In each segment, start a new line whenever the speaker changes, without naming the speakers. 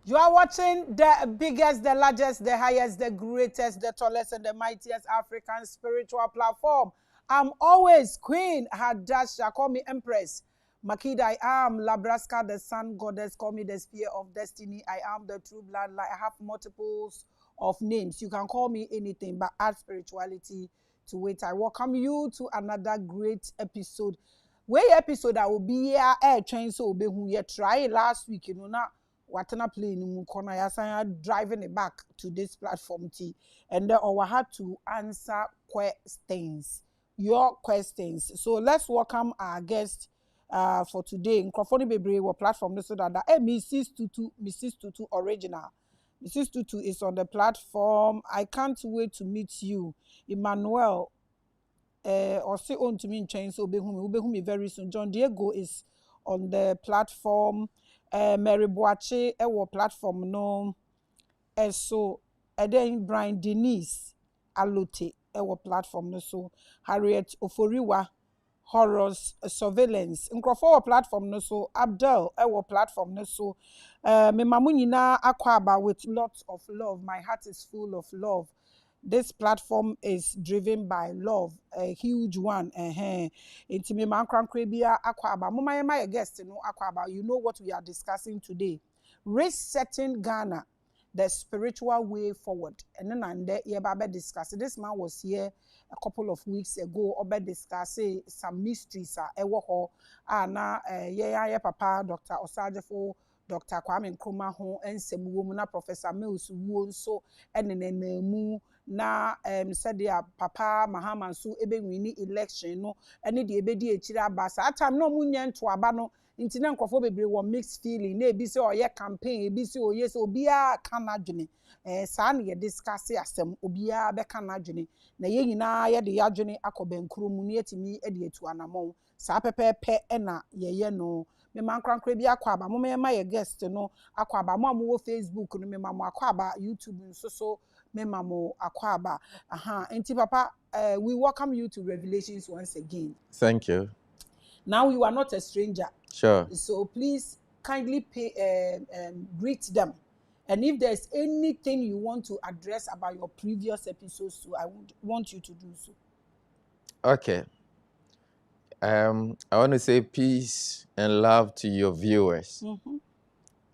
You are watching the biggest, the largest, the highest, the greatest, the tallest, and the mightiest African spiritual platform. I'm always Queen Hadassah. Call me Empress. Makida, I am Labraska, the sun goddess. Call me the spear of destiny. I am the true bloodline. I have multiples of names. You can call me anything, but add spirituality to it. I welcome you to another great episode. Way episode I will be here. Train so be who you try last week. You know now. Watana plane mu kono yasan driving it back to this platform t and then I had to answer questions, your questions. So let's welcome our guest for today. Nkrofoni bebre wo platform so that Mrs. Tutu original. Mrs. Tutu is on the platform. I can't wait to meet you. Emmanuel or say on to me in chain so be me very soon. John Diego is on the platform. Mary Boache ewo platform no so then Brian Denise Alote ewo platform no so Harriet Oforiwa Horrors Surveillance nkrofo platform no so Abdel ewo platform no so me mamu nyina akwaba with lots of love. My heart is full of love. This platform is driven by love, a huge one. Intimi mankwankwe bia akwaba. Mama my guest no akwaba. You know what we are discussing today. Resetting Ghana, the spiritual way forward. And then yeba discuss. This man was here a couple of weeks ago. Obe discuss some mysteries ewo ho. Na papa Dr. Osajefo, Dr. Kwame Nkrumah ho ensemu na Professor Mills wo so enenemu na said papa Mahama so ebe wini election no ene de ebe di echiri aba sa time no munye nto aba no nti na nkofo bebre wo mixed feeling na ebi se oye campaign ebi se oye se obia kana dwene sa na ye discuss asem obia be kana dwene na ye nyina ye de yadwene akobankuru mu ne etimi e de etu anamon sa pepepe na ye no me mankrankra bi akwaba mo me ma ye guest no akwaba mo amwo Facebook no me ma mo akwaba YouTube nso so me mamo akwaba. Enti papa, we welcome you to Revelations once again.
Thank you.
Now you are not a stranger.
Sure.
So please kindly greet them. And if there's anything you want to address about your previous episodes too, I would want you to do so.
Okay. I want to say peace and love to your viewers.
Mm-hmm.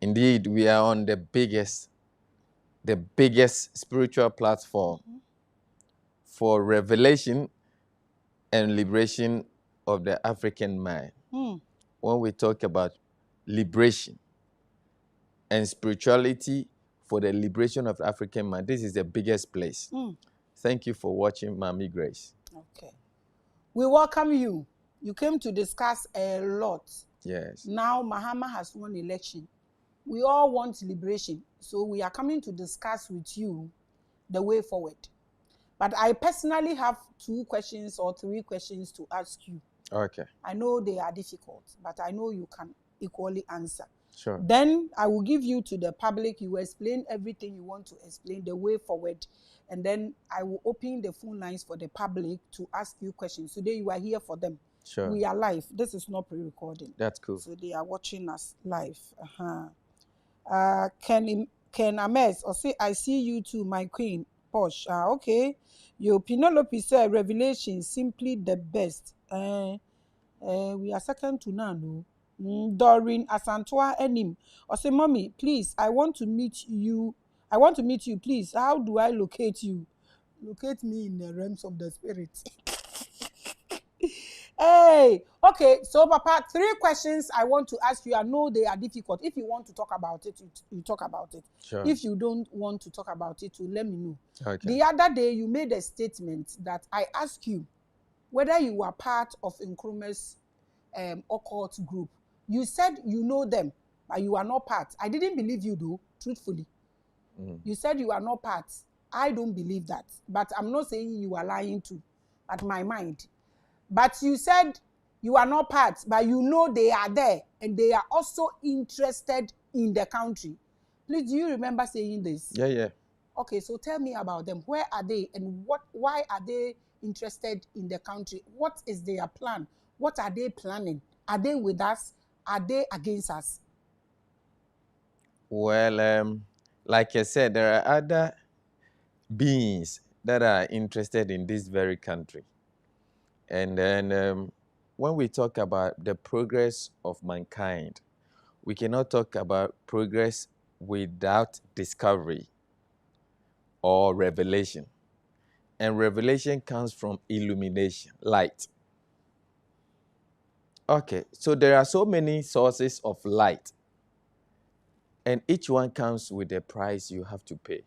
Indeed, we are on the biggest spiritual platform for revelation and liberation of the African mind. When we talk about liberation and spirituality for the liberation of the African mind, this is the biggest place. Thank you for watching, Mami Grace.
Okay. We welcome you. You came to discuss a lot.
Yes.
Now Mahama has won election. We all want liberation. So we are coming to discuss with you the way forward. But I personally have 2 questions or 3 questions to ask you.
Okay.
I know they are difficult, but I know you can equally answer.
Sure.
Then I will give you to the public. You explain everything you want to explain, the way forward. And then I will open the phone lines for the public to ask you questions. Today you are here for them.
Sure.
We are live. This is not pre-recording.
That's cool.
So they are watching us live. Ken Ames, or say, I see you too, my queen. Posh. Okay. Your Penelope said, Revelation simply the best. We are second to none. Doreen Asantua Enim. Or say, Mommy, please, I want to meet you. Please. How do I locate you? Locate me in the realms of the spirit. Hey, okay, so Papa, 3 questions I want to ask you. I know they are difficult. If you want to talk about it, you talk about it.
Sure.
If you don't want to talk about it, you let me know.
Okay.
The other day, you made a statement that I asked you whether you were part of Nkrumah's occult group. You said you know them, but you are not part. I didn't believe you, though, truthfully. You said you are not part. I don't believe that. But I'm not saying you are lying too, at my mind. But you said you are not part, but you know they are there and they are also interested in the country. Please, do you remember saying this?
Yeah.
Okay, so tell me about them. Where are they and why are they interested in the country? What is their plan? What are they planning? Are they with us? Are they against us?
Well, like I said, there are other beings that are interested in this very country. And then when we talk about the progress of mankind, we cannot talk about progress without discovery or revelation. And revelation comes from illumination, light. Okay, so there are so many sources of light, and each one comes with a price you have to pay.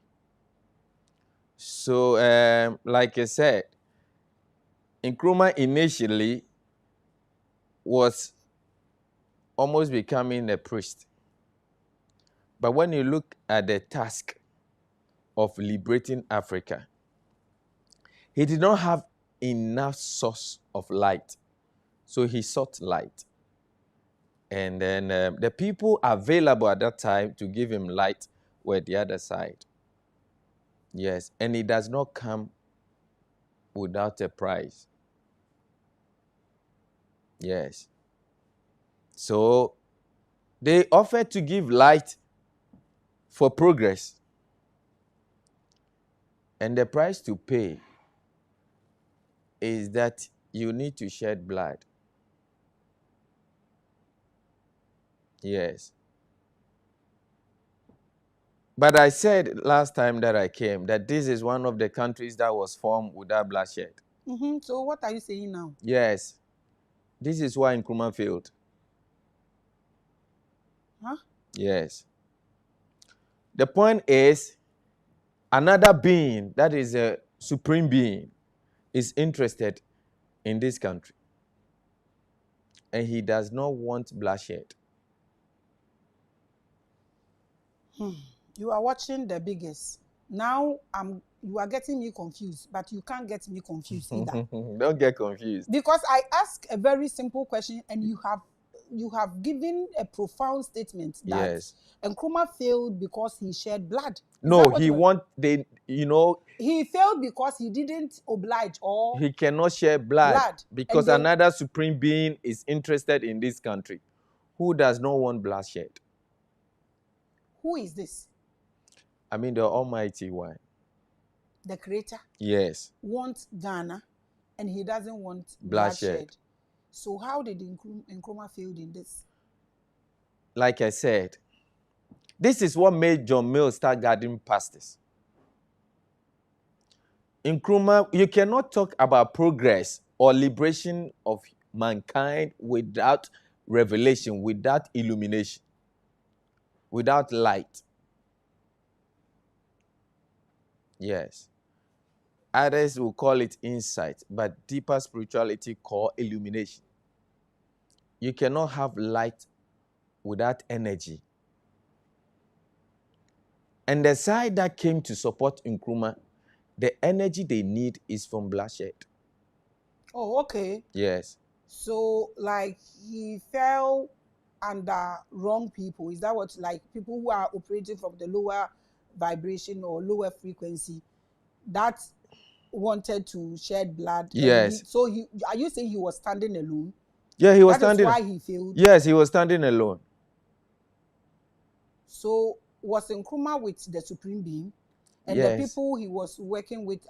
So, like I said, Nkrumah initially was almost becoming a priest. But when you look at the task of liberating Africa, he did not have enough source of light. So he sought light. And then the people available at that time to give him light were the other side. Yes, and it does not come without a price. Yes. So they offered to give light for progress. And the price to pay is that you need to shed blood. Yes. But I said last time that I came that this is one of the countries that was formed without bloodshed.
So what are you saying now?
Yes. This is why Nkrumah failed.
Huh?
Yes. The point is, another being, that is a supreme being, is interested in this country. And he does not want bloodshed.
You are watching The Biggest. Now you are getting me confused, but you can't get me confused either.
Don't get confused.
Because I ask a very simple question and you have given a profound statement that
Yes.
Nkrumah failed because he shed blood.
No,
he failed because he didn't oblige or
he cannot share blood because another supreme being is interested in this country. Who does not want bloodshed?
Who is this?
I mean, the Almighty One.
The Creator?
Yes.
Wants Ghana and he doesn't want
bloodshed.
So how did Nkrumah fail in this?
Like I said, this is what made John Mills start guarding pastors. Nkrumah, you cannot talk about progress or liberation of mankind without revelation, without illumination, without light. Yes. Others will call it insight, but deeper spirituality call illumination. You cannot have light without energy. And the side that came to support Nkrumah, the energy they need is from bloodshed.
Oh, okay.
Yes.
So, like, he fell under wrong people. Is that what, like, people who are operating from the lower vibration or lower frequency that wanted to shed blood?
Yes.
Are you saying he was standing alone?
Yeah, he was standing.
That is why he failed?
Yes, he was standing alone.
So, was Nkrumah with the Supreme Being? And the people he was working with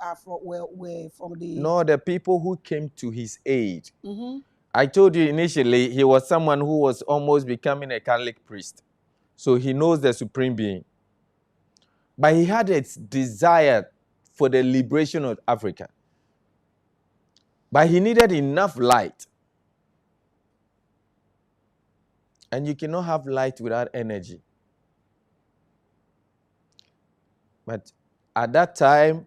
were from the...
No, the people who came to his aid. I told you initially, he was someone who was almost becoming a Catholic priest. So he knows the Supreme Being. But he had a desire for the liberation of Africa. But he needed enough light. And you cannot have light without energy. But at that time,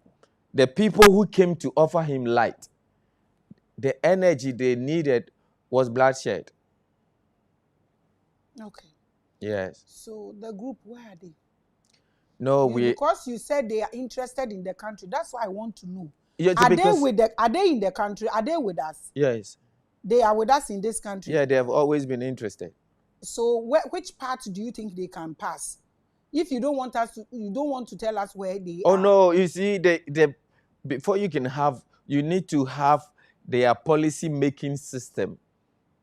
the people who came to offer him light, the energy they needed was bloodshed.
Okay.
Yes.
So the group, where are they?
No,
because you said they are interested in the country. That's why I want to know.
Yes,
are they in the country? Are they with us?
Yes.
They are with us in this country.
Yeah, they have always been interested.
So which part do you think they can pass? If you don't want to tell us where they are.
Oh no, you see, before you can have, you need to have their policy making system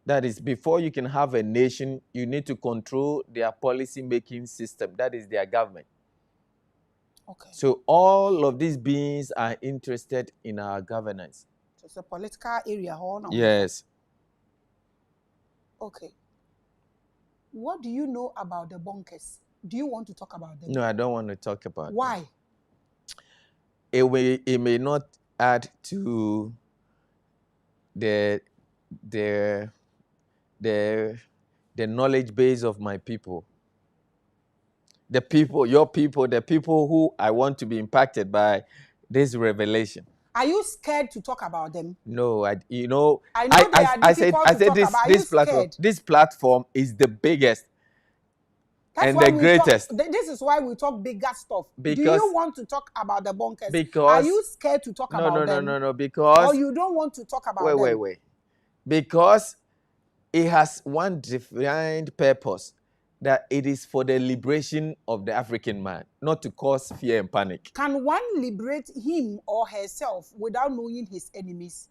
That is, before you can have a nation, you need to control their policy-making system. That is their government.
Okay.
So all of these beings are interested in our governance.
So it's a political area.
Yes.
Okay. What do you know about the Bonkers? Do you want to talk about them?
No, I don't want to talk about them.
Why?
It may not add to the knowledge base of my people. The people, your people, the people who I want to be impacted by this revelation.
Are you scared to talk about them?
No, I
they are difficult to talk about. Are you scared?
This platform is the biggest.
That's
and
why
the greatest.
This is why we talk bigger stuff.
Because,
do you want to talk about the Bonkers?
Because
are you scared to talk about them?
No. Because
or you don't want to talk about them?
Wait. Because it has one defined purpose, that it is for the liberation of the African man, not to cause fear and panic.
Can one liberate him or herself without knowing his enemies?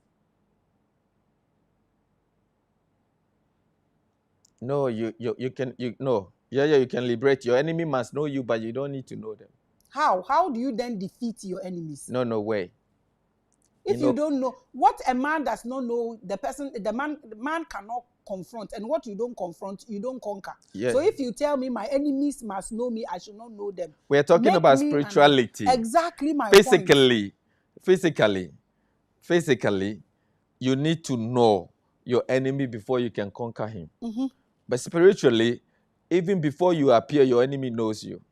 No, you can you can liberate. Your enemy must know you, but you don't need to know them.
How do you then defeat your enemies?
No way.
If you don't know what a man does not know, the man cannot confront, and what you don't confront, you don't conquer.
Yeah.
So if you tell me my enemies must know me, I should not know them.
We are talking about spirituality.
Exactly my
point. Physically, you need to know your enemy before you can conquer him.
Mm-hmm.
But spiritually, even before you appear, your enemy knows you.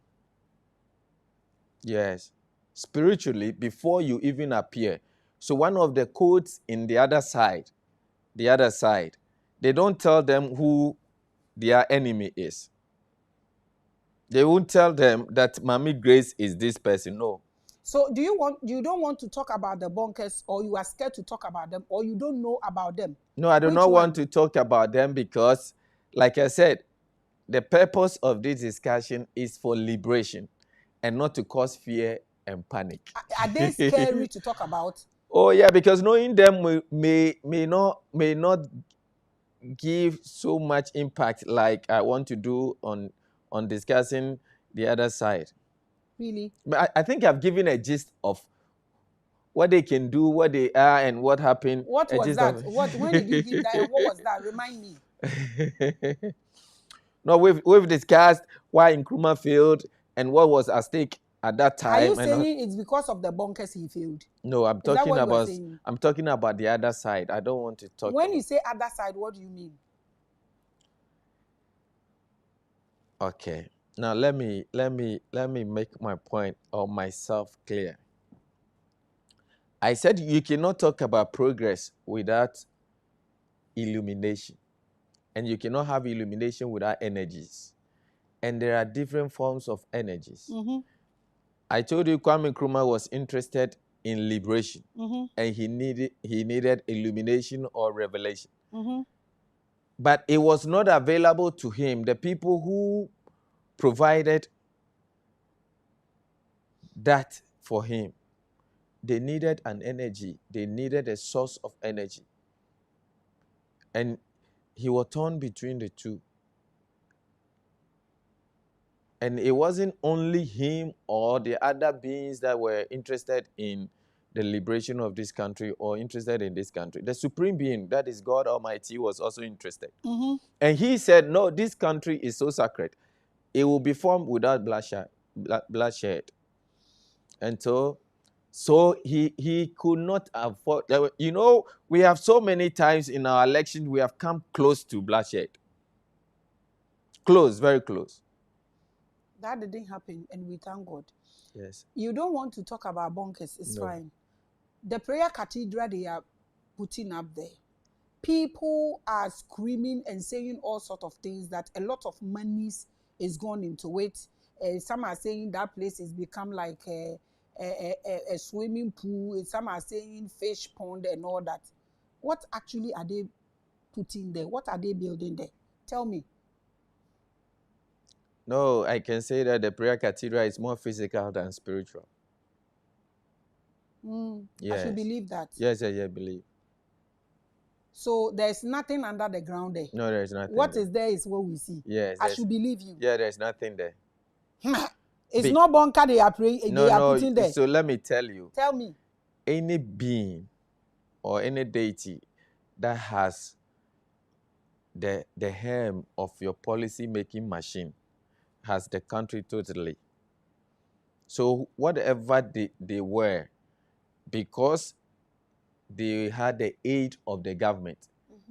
Yes. Spiritually, before you even appear. So one of the codes in the other side, they don't tell them who their enemy is. They won't tell them that Maame Grace is this person. No.
So you don't want to talk about the Bonkers, or you are scared to talk about them, or you don't know about them?
No, I do not want to talk about them because, like I said, the purpose of this discussion is for liberation and not to cause fear and panic.
Are they scary to talk about?
Oh yeah, because knowing them may not give so much impact like I want to do on discussing the other side.
Really?
But I think I've given a gist of what they can do, what they are, and what happened.
What was that? When did you give that? And what was that? Remind me.
No, we've discussed why Nkrumah failed and what was at stake at that time.
Are you saying it's because of the Bonkers he failed?
No, I'm talking about the other side. I don't want to talk.
When you say other side, what do you mean?
Okay. Now let me make my point or myself clear. I said you cannot talk about progress without illumination. And you cannot have illumination without energies. And there are different forms of energies.
Mm-hmm.
I told you Kwame Nkrumah was interested in liberation.
Mm-hmm.
And he needed illumination or revelation.
Mm-hmm.
But it was not available to him. The people who provided that for him, they needed an energy. They needed a source of energy. And he was torn between the two. And it wasn't only him or the other beings that were interested in the liberation of this country or interested in this country. The supreme being, that is God Almighty, was also interested.
Mm-hmm.
And he said, no, this country is so sacred. It will be formed without bloodshed. And so he could not afford. You know, we have so many times in our elections, we have come close to bloodshed. Close, very close.
That didn't happen, and we thank God.
Yes.
You don't want to talk about Bonkers, it's fine. The prayer cathedral they are putting up there, people are screaming and saying all sorts of things that a lot of monies is gone into it. Some are saying that place has become like a swimming pool. Some are saying fish pond and all that. What actually are they putting there? What are they building there? Tell me.
No, I can say that the prayer cathedral is more physical than spiritual.
Yes. I should believe that.
Yes, I believe.
So there's nothing under the ground there.
No, there's nothing.
What
there.
is there is what we see.
Yes.
I should believe you.
Yeah, there's nothing there.
It's not bunker they are praying.
No,
they are putting there.
So let me tell you.
Tell me.
Any being or any deity that has the helm of your policy making machine has the country totally. So whatever they were, because they had the aid of the government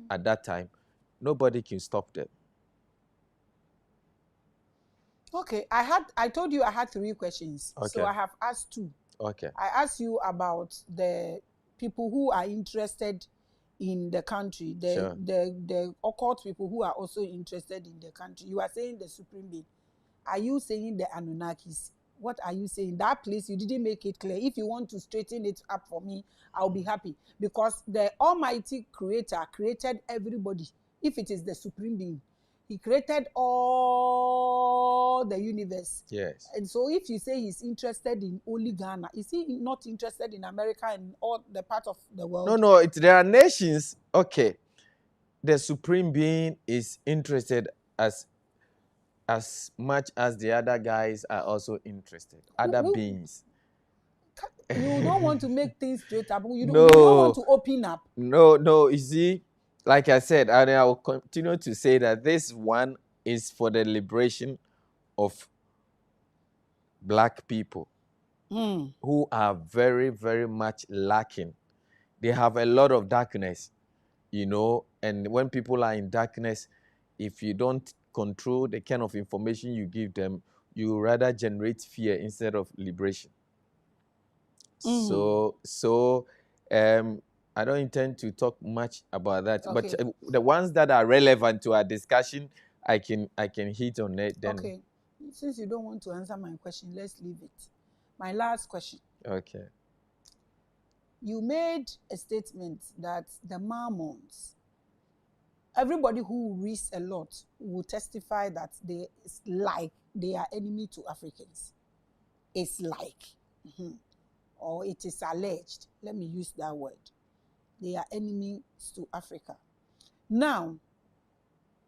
at that time, nobody can stop them.
Okay, I told you I had 3 questions.
Okay.
So I have asked 2.
Okay.
I asked you about the people who are interested in the country, the occult people who are also interested in the country. You are saying the supreme being. Are you saying the Anunnakis? What are you saying? That place, you didn't make it clear. If you want to straighten it up for me, I'll be happy. Because the Almighty Creator created everybody. If it is the supreme being, He created all the universe.
Yes.
And so if you say He's interested in only Ghana, is He not interested in America and all the part of the world?
No, there are nations. Okay. The supreme being is interested as much as the other guys are also interested. Other beings.
You don't want to make things straight up. You
No.
don't want to open up.
No. You see, like I said, and I will continue to say that this one is for the liberation of black people who are very, very much lacking. They have a lot of darkness, and when people are in darkness, if you don't control the kind of information you give them, you rather generate fear instead of liberation. So I don't intend to talk much about that. Okay. But the ones that are relevant to our discussion, I can hit on it. Then. Okay.
Since you don't want to answer my question, let's leave it. My last question.
Okay.
You made a statement that the Mormons, everybody who reads a lot will testify that they are enemy to Africans. It's like, or it is alleged. Let me use that word. They are enemies to Africa. Now,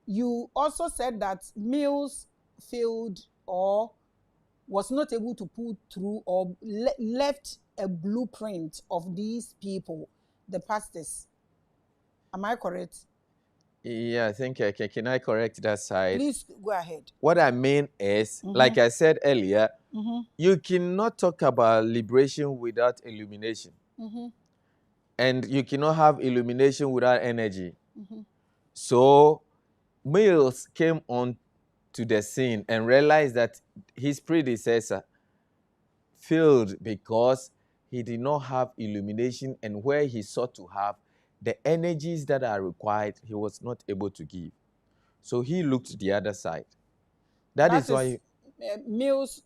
you also said that Mills failed or was not able to pull through or left a blueprint of these people, the pastors. Am I correct?
Yeah, I think can I correct that side?
Please go ahead.
What I mean is, like I said earlier, you cannot talk about liberation without illumination. And you cannot have illumination without energy. So Mills came on to the scene and realized that his predecessor failed because he did not have illumination, and where he sought to have the energies that are required, he was not able to give. So he looked the other side. That is why
Mills'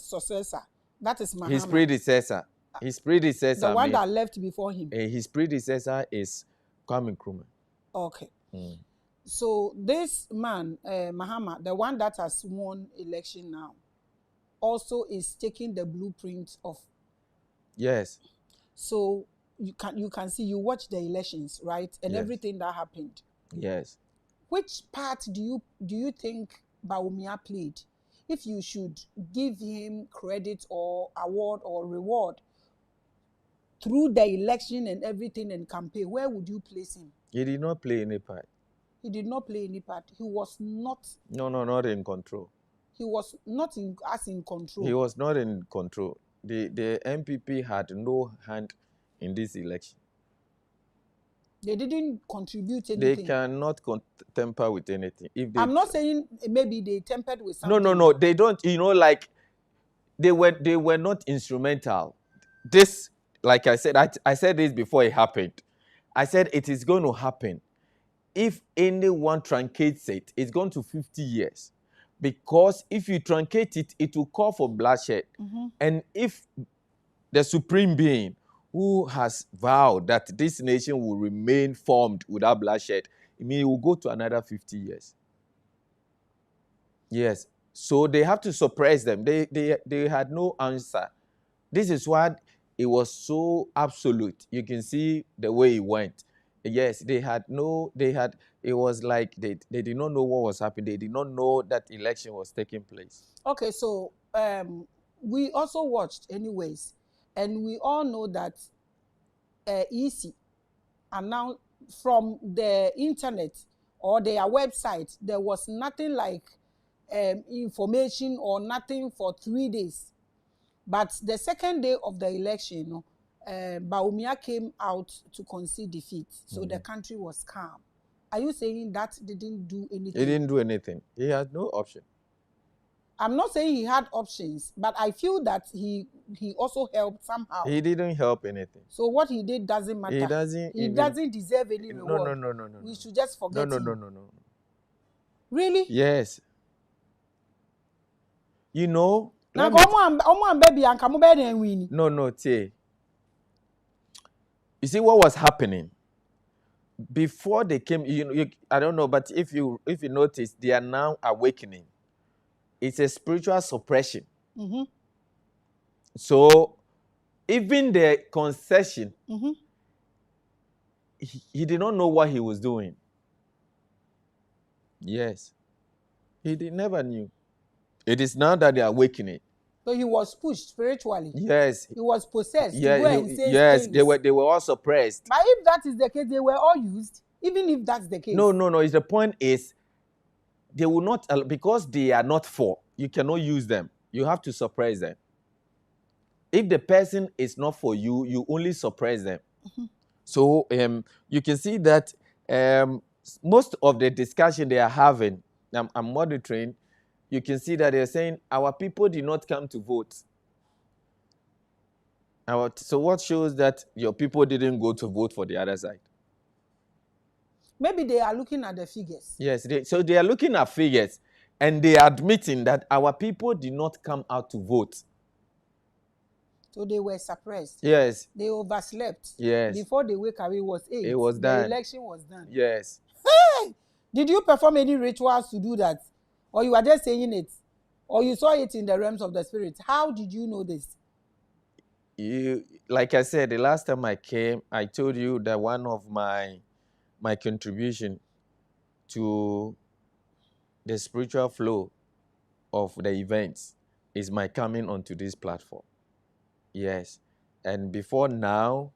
successor, that is Mahama.
His predecessor.
The one that left before him.
His predecessor is Kwame Nkrumah.
Okay. So this man, Mahama, the one that has won election now, also is taking the blueprint of.
Yes.
So you can see, you watch the elections, right, and everything that happened.
Yes.
Which part do you think Bawumia played? If you should give him credit or award or reward through the election and everything and campaign, where would you place him?
He did not play any part.
He did not play any part. He was not.
No, not in control.
He was not in control.
He was not in control. The MPP had no hand in this election.
They didn't contribute anything.
They cannot tamper with anything.
I'm not saying maybe they tampered with something.
No. They don't. Like they were not instrumental. This, like I said, I said this before it happened. I said it is going to happen. If anyone truncates it, it's gone to 50 years. Because if you truncate it, it will call for bloodshed. And if the supreme being who has vowed that this nation will remain formed without bloodshed, it will go to another 50 years. Yes. So they have to suppress them. They had no answer. This is why it was so absolute. You can see the way it went. Yes, it was like they did not know what was happening. They did not know that election was taking place.
Okay, so we also watched anyways, and we all know that EC announced from the internet or their website, there was nothing like information or nothing for 3 days. But the second day of the election, Bawumia came out to concede defeat. So the country was calm. Are you saying that didn't do anything?
He didn't do anything. He had no option.
I'm not saying he had options, but I feel that he also helped somehow.
He didn't help anything.
So what he did doesn't matter. He doesn't deserve any reward.
No.
We should just forget him.
No.
Really?
Yes. You know.
No,
Tie. You see what was happening before they came. I don't know, but if you notice, they are now awakening. It's a spiritual suppression.
Mm-hmm.
So even the concession,
Mm-hmm.
he did not know what he was doing. Yes, never knew. It is now that they are awakening.
So he was pushed spiritually.
Yes.
He was possessed.
Yes, they were all suppressed.
But if that is the case, they were all used. Even if that's the case.
No. The point is, they will not, because they are not for. You cannot use them. You have to suppress them. If the person is not for you, you only suppress them.
Mm-hmm.
So you can see that most of the discussion they are having, I'm monitoring. You can see that they're saying our people did not come to vote. So what shows that your people didn't go to vote for the other side?
Maybe they are looking at the figures.
Yes, so they are looking at figures, and they are admitting that our people did not come out to vote.
So they were suppressed.
Yes.
They overslept.
Yes.
Before they wake up, it was 8.
It was done.
The election was done.
Yes.
Hey! Did you perform any rituals to do that? Or you were just saying it? Or you saw it in the realms of the spirit? How did you know this?
Like I said, the last time I came, I told you that one of my contribution to the spiritual flow of the events is my coming onto this platform. Yes. And before now,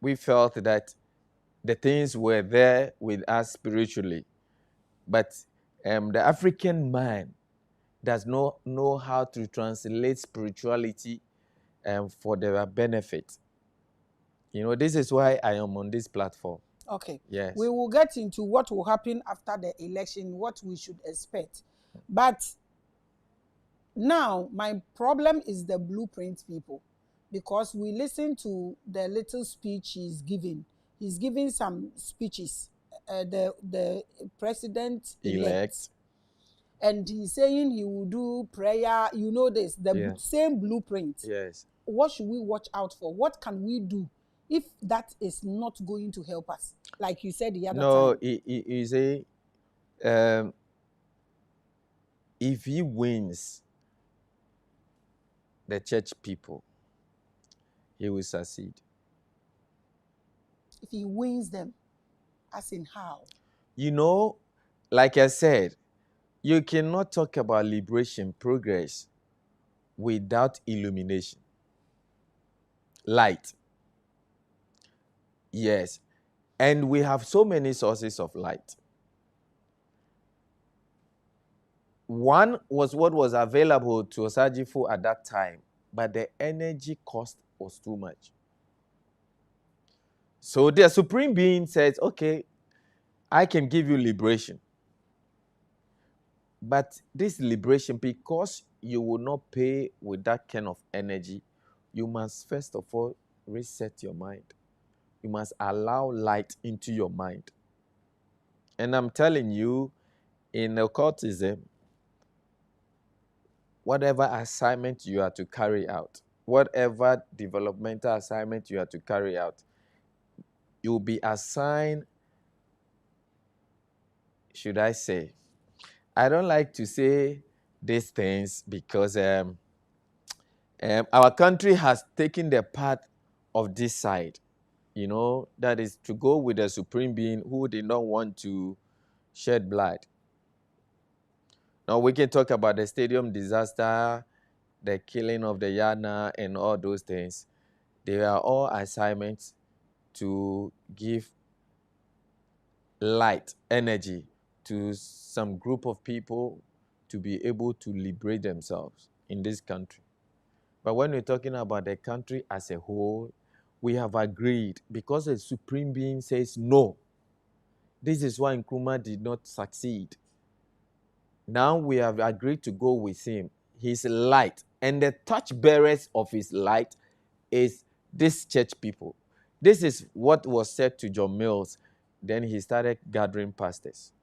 we felt that the things were there with us spiritually. But the African mind does not know how to translate spirituality for their benefit. This is why I am on this platform.
Okay.
Yes.
We will get into what will happen after the election, what we should expect. But now, my problem is the blueprint people. Because we listen to the little speech he's giving. He's giving some speeches. The president-elect. And he's saying he will do prayer. You know this, the same blueprint.
Yes.
What should we watch out for? What can we do if that is not going to help us? Like you said the other time.
No, he say, if he wins the church people, he will succeed.
If he wins them, as in how?
Like I said, you cannot talk about liberation, progress, without illumination. Light. Yes. And we have so many sources of light. One was what was available to Osagyefo at that time, but the energy cost was too much. So the Supreme Being says, okay, I can give you liberation. But this liberation, because you will not pay with that kind of energy, you must first of all reset your mind. You must allow light into your mind. And I'm telling you, in occultism, whatever assignment you are to carry out, whatever developmental assignment you are to carry out, you'll be assigned, should I say, I don't like to say these things because our country has taken the path of this side. you know, that is to go with the supreme being who did not want to shed blood. Now we can talk about the stadium disaster, the killing of the Yana, and all those things. They are all assignments to give light, energy to some group of people to be able to liberate themselves in this country. But when we're talking about the country as a whole, we have agreed because the supreme being says no. This is why Nkrumah did not succeed. Now we have agreed to go with him. His light and the touch bearers of his light is this church people. This is what was said to John Mills. Then he started gathering pastors.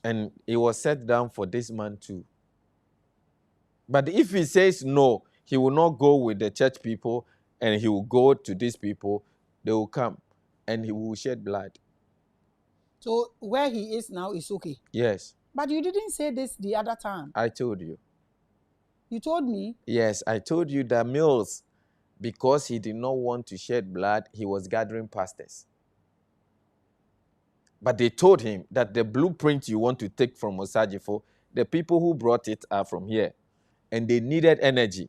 And it was set down for this man too. But if he says no, he will not go with the church people and he will go to these people. They will come and he will shed blood.
So where he is now is okay?
Yes.
But you didn't say this the other time.
I told you.
You told me?
Yes, I told you that Mills, because he did not want to shed blood, he was gathering pastors. But they told him that the blueprint you want to take from Osajifo, the people who brought it are from here. And they needed energy.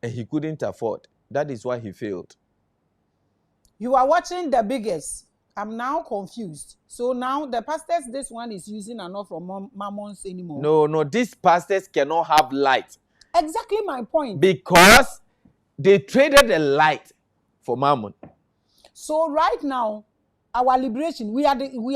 And he couldn't afford. That is why he failed.
You are watching The Biggest. I'm now confused. So now the pastors this one is using are not from Mammon's anymore.
No, these pastors cannot have light.
Exactly my point.
Because they traded the light for Mammon.
So right now, our liberation, we are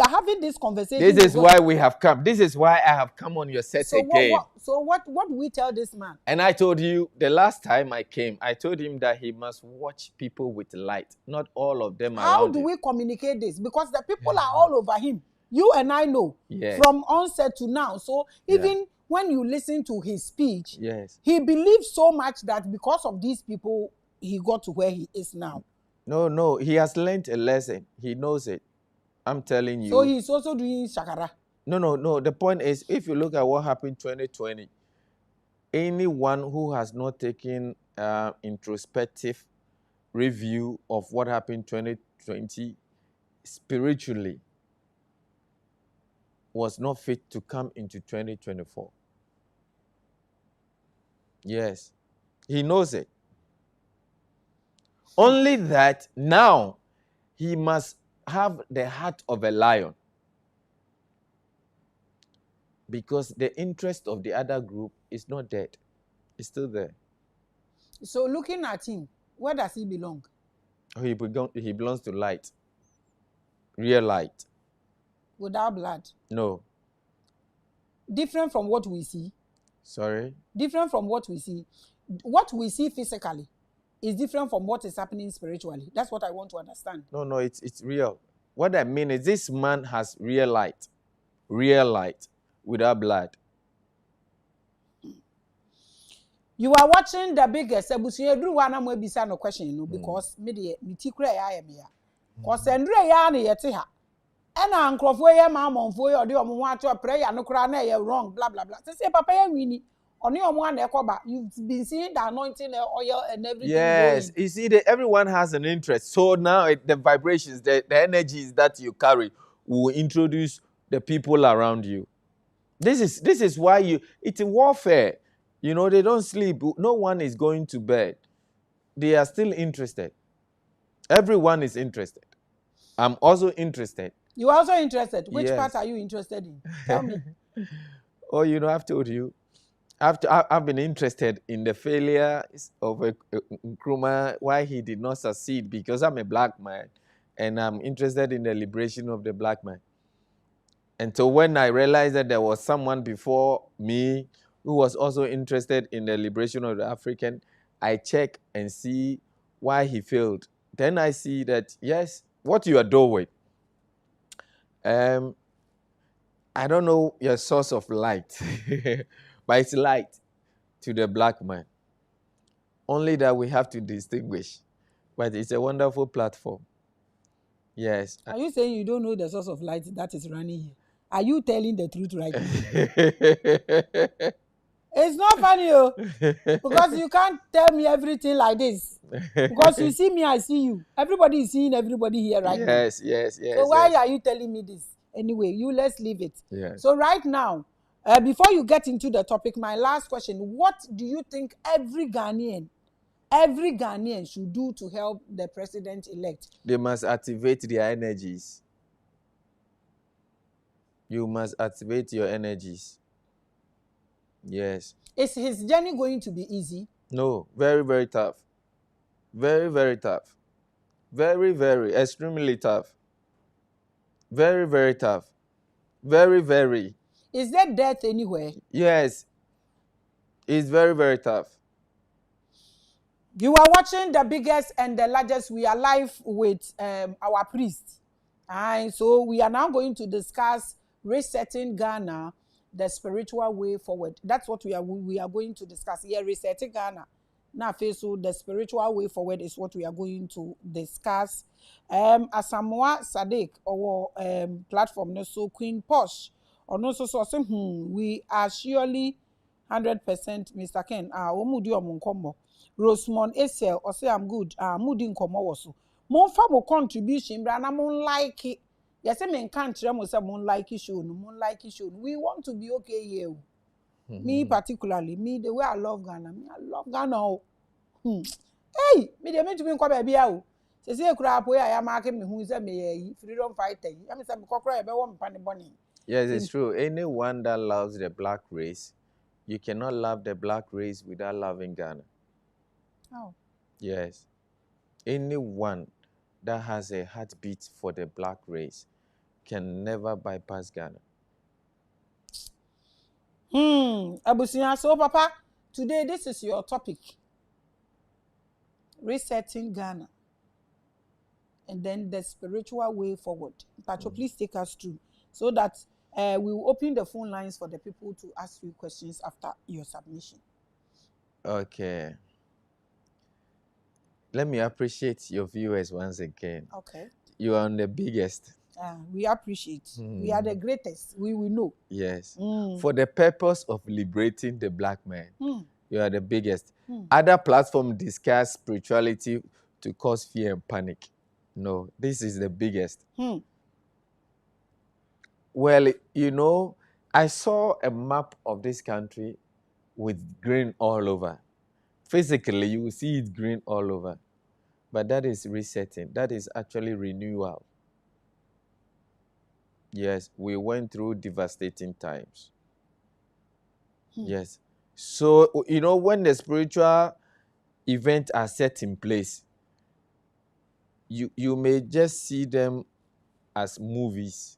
having this conversation.
This is why we have come. This is why I have come on your set again.
What do we tell this man?
And I told you the last time I came, I told him that he must watch people with light. Not all of them around him.
How do we communicate this? Because the people are all over him. You and I know.
Yes.
From onset to now. So even when you listen to his speech,
yes,
he believes so much that because of these people, he got to where he is now.
No, he has learned a lesson. He knows it. I'm telling you.
So he's also doing shakara.
No. The point is, if you look at what happened 2020, anyone who has not taken introspective review of what happened 2020 spiritually was not fit to come into 2024. Yes, he knows it. Only that now he must have the heart of a lion, because the interest of the other group is not dead. It's still there.
So looking at him, where does he belong?
He belongs to light. Real light.
Without blood?
No.
Different from what we see?
Sorry?
Different from what we see. What we see physically is different from what is happening spiritually. That's what I want to understand.
No, it's real. What I mean is this man has real light without blood.
You are watching The Biggest. No question, because media because Andre ya na yete ha. Ena ankrofo ye ma amonfo ye ode omo ho ato prayer no kra na ye wrong blah blah blah. Say papa ye wini. Oni omo na ekoba. You've been seeing the anointing oil and everything.
Yes, going. You see that everyone has an interest. So now the vibrations, the energies that you carry will introduce the people around you. This is why it's a warfare. You know, they don't sleep. No one is going to bed. They are still interested. Everyone is interested. I'm also interested.
You are also interested? Which part are you interested in? Tell me.
Oh, you know, I've told you. I've been interested in the failure of Nkrumah, why he did not succeed, because I'm a black man and I'm interested in the liberation of the black man. And so when I realized that there was someone before me who was also interested in the liberation of the African, I check and see why he failed. Then I see that, yes, what you are doing, I don't know your source of light, but it's light to the black man. Only that we have to distinguish. But it's a wonderful platform. Yes.
Are you saying you don't know the source of light that is running here? Are you telling the truth right now? It's not funny, oh, because you can't tell me everything like this. Because you see me, I see you. Everybody is seeing everybody here right now.
Yes.
So why are you telling me this? Anyway, let's leave it.
Yes.
So right now, before you get into the topic, my last question: what do you think every Ghanaian should do to help the president-elect?
They must activate their energies. You must activate your energies. Yes.
Is his journey going to be easy?
No, very, very tough. Very, very tough. Very, very, extremely tough. Very, very tough. Very, very.
Is there death anywhere?
Yes. It's very, very tough.
You are watching the biggest and the largest. We are live with our priest. And so we are now going to discuss resetting Ghana, the spiritual way forward. That's what we are going to discuss here. Resetting Ghana. Now, so the spiritual way forward is what we are going to discuss. Asamoah Sadiq or platform so Queen Posh or also so we are surely 100% Mr. Ken. Omudi omunkombo. Rosemond Esel or say I'm good. Mudi nkomo waso. Mon fa mo contribution bra na mon like it. Yes, I mean can't tell mo say mon like it show no mon like it show. We want to be okay here. Me particularly, me the way I love Ghana, I love Ghana. Hey, me dey mean to be nkwa baby o. Say kura apo ya mark me hu say me freedom fighter. I mean say me kokra e be wo mpa ne boni.
Yes, it's true. Anyone that loves the black race, you cannot love the black race without loving Ghana.
Oh.
Yes. Anyone that has a heartbeat for the black race can never bypass Ghana.
Abusinya, so Papa, today this is your topic. Resetting Ghana. And then the spiritual way forward. Pacho, please take us through so that we will open the phone lines for the people to ask you questions after your submission.
Okay. Let me appreciate your viewers once again.
Okay.
You are the biggest.
We appreciate. We are the greatest. We will know.
Yes. For the purpose of liberating the black man, you are the biggest. Other platforms discuss spirituality to cause fear and panic. No, this is the biggest. Well, you know, I saw a map of this country with green all over. Physically, you will see it green all over. But that is resetting. That is actually renewal. Yes, we went through devastating times. Yes. So, you know, when the spiritual events are set in place, you may just see them as movies.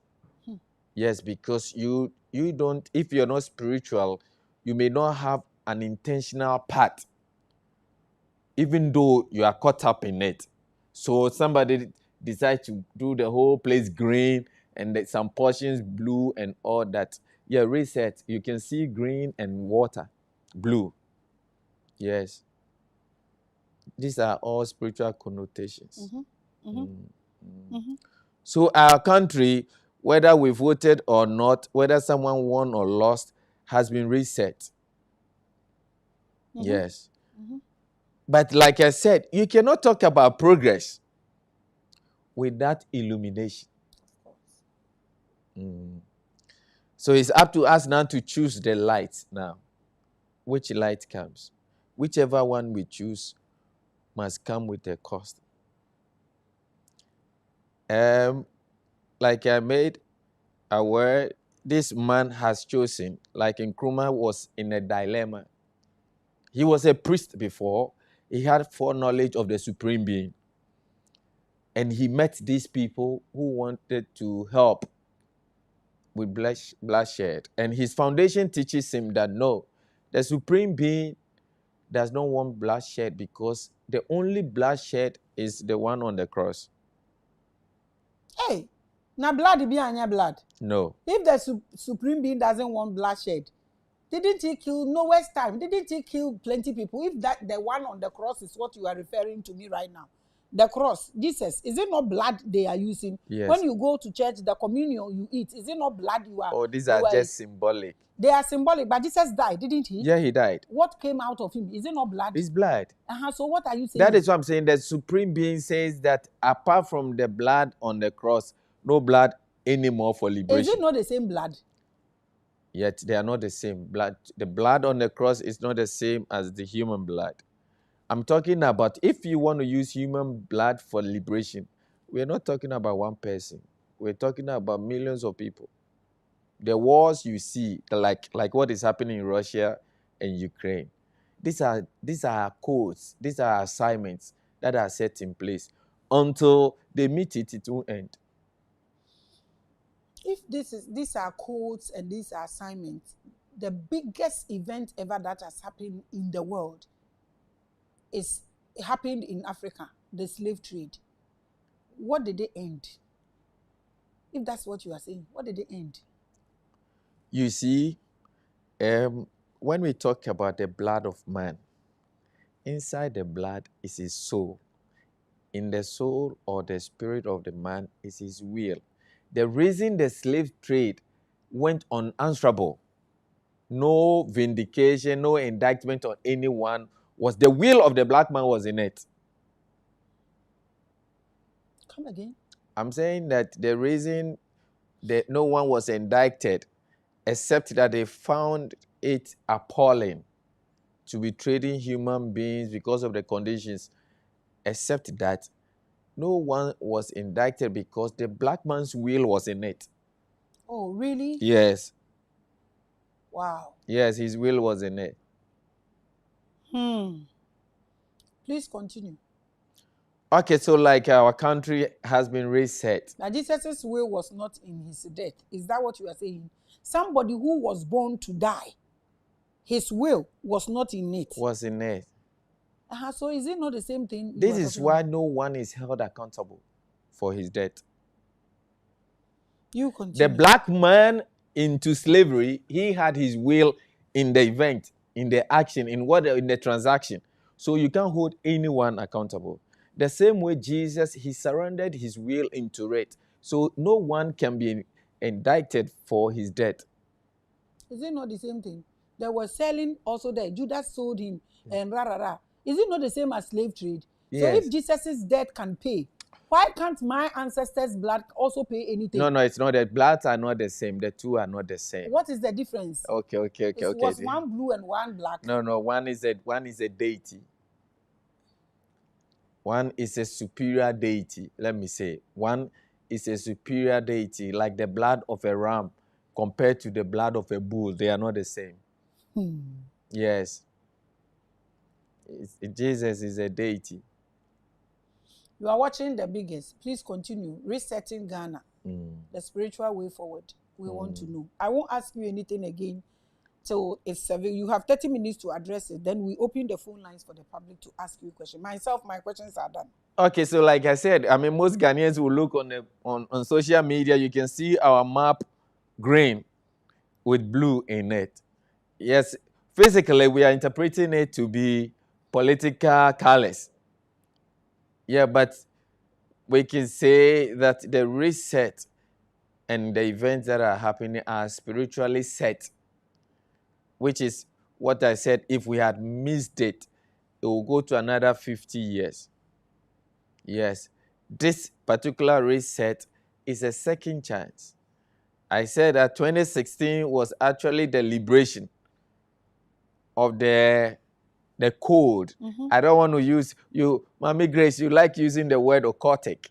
Yes, because you don't, if you're not spiritual, you may not have an intentional part, even though you are caught up in it. So somebody decides to do the whole place green and some portions blue and all that. Yeah, reset. You can see green and water, blue. Yes. These are all spiritual connotations. So our country, whether we voted or not, whether someone won or lost, has been reset. Yes. But like I said, you cannot talk about progress without illumination. So it's up to us now to choose the light now. Which light comes? Whichever one we choose must come with a cost. Like I made aware, this man has chosen, like Nkrumah was in a dilemma. He was a priest before. He had foreknowledge of the Supreme Being. And he met these people who wanted to help with bloodshed. And his foundation teaches him that no, the Supreme Being does not want bloodshed because the only bloodshed is the one on the cross.
Hey, now blood be anya blood.
No.
If the Supreme Being doesn't want bloodshed, didn't he kill Noah's time? Didn't he kill plenty people? If that the one on the cross is what you are referring to me right now, the cross, Jesus, is it not blood they are using?
Yes.
When you go to church, the communion you eat, is it not blood you are?
Oh, these are just symbolic.
They are symbolic, but Jesus died, didn't he?
Yeah, he died.
What came out of him? Is it not blood?
It's blood.
So what are you saying?
That is what I'm saying. The Supreme Being says that apart from the blood on the cross, no blood anymore for liberation.
Is it not the same blood?
Yet they are not the same. The blood on the cross is not the same as the human blood. I'm talking about if you want to use human blood for liberation, we're not talking about one person. We're talking about millions of people. The wars you see, like what is happening in Russia and Ukraine, these are codes, these are assignments that are set in place. Until they meet it, it won't end.
If these are codes and these are assignments, the biggest event ever that has happened in the world happened in Africa, the slave trade. What did they end? If that's what you are saying, what did they end?
You see, when we talk about the blood of man, inside the blood is his soul. In the soul or the spirit of the man is his will. The reason the slave trade went unanswerable, no vindication, no indictment on anyone, was the will of the black man was in it.
Come again?
I'm saying that the reason that no one was indicted, except that they found it appalling to be trading human beings because of the conditions, except that no one was indicted because the black man's will was in it.
Oh, really?
Yes.
Wow.
Yes, his will was in it.
Please continue.
Okay, so like our country has been reset.
Now, Jesus' will was not in his death. Is that what you are saying? Somebody who was born to die, his will was not in it.
Was in it.
So is it not the same thing?
This is why no one is held accountable for his death.
You continue.
The black man into slavery, he had his will in the event, in the action, in the transaction. So you can't hold anyone accountable. The same way Jesus, he surrendered his will into it. So no one can be indicted for his death.
Is it not the same thing? They were selling also there. Judas sold him and Is it not the same as slave trade?
Yes.
So if Jesus' death can pay, why can't my ancestors' blood also pay anything?
No, it's not. The bloods are not the same. The two are not the same.
What is the difference?
Okay.
It was one blue and one black.
No. One is a deity. One is a superior deity. Let me say. One is a superior deity, like the blood of a ram compared to the blood of a bull. They are not the same. Yes. Jesus is a deity.
You are watching The Biggest. Please continue. Resetting Ghana. The spiritual way forward. We want to know. I won't ask you anything again till it's 7. You have 30 minutes to address it. Then we open the phone lines for the public to ask you questions. Myself, my questions are done.
Okay, so like I said, I mean, most Ghanaians will look on social media. You can see our map green with blue in it. Yes, physically, we are interpreting it to be political colors. Yeah, but we can say that the reset and the events that are happening are spiritually set, which is what I said. If we had missed it, it will go to another 50 years. Yes, this particular reset is a second chance. I said that 2016 was actually the liberation of the code. I don't want to use you, Maame Grace, you like using the word occultic,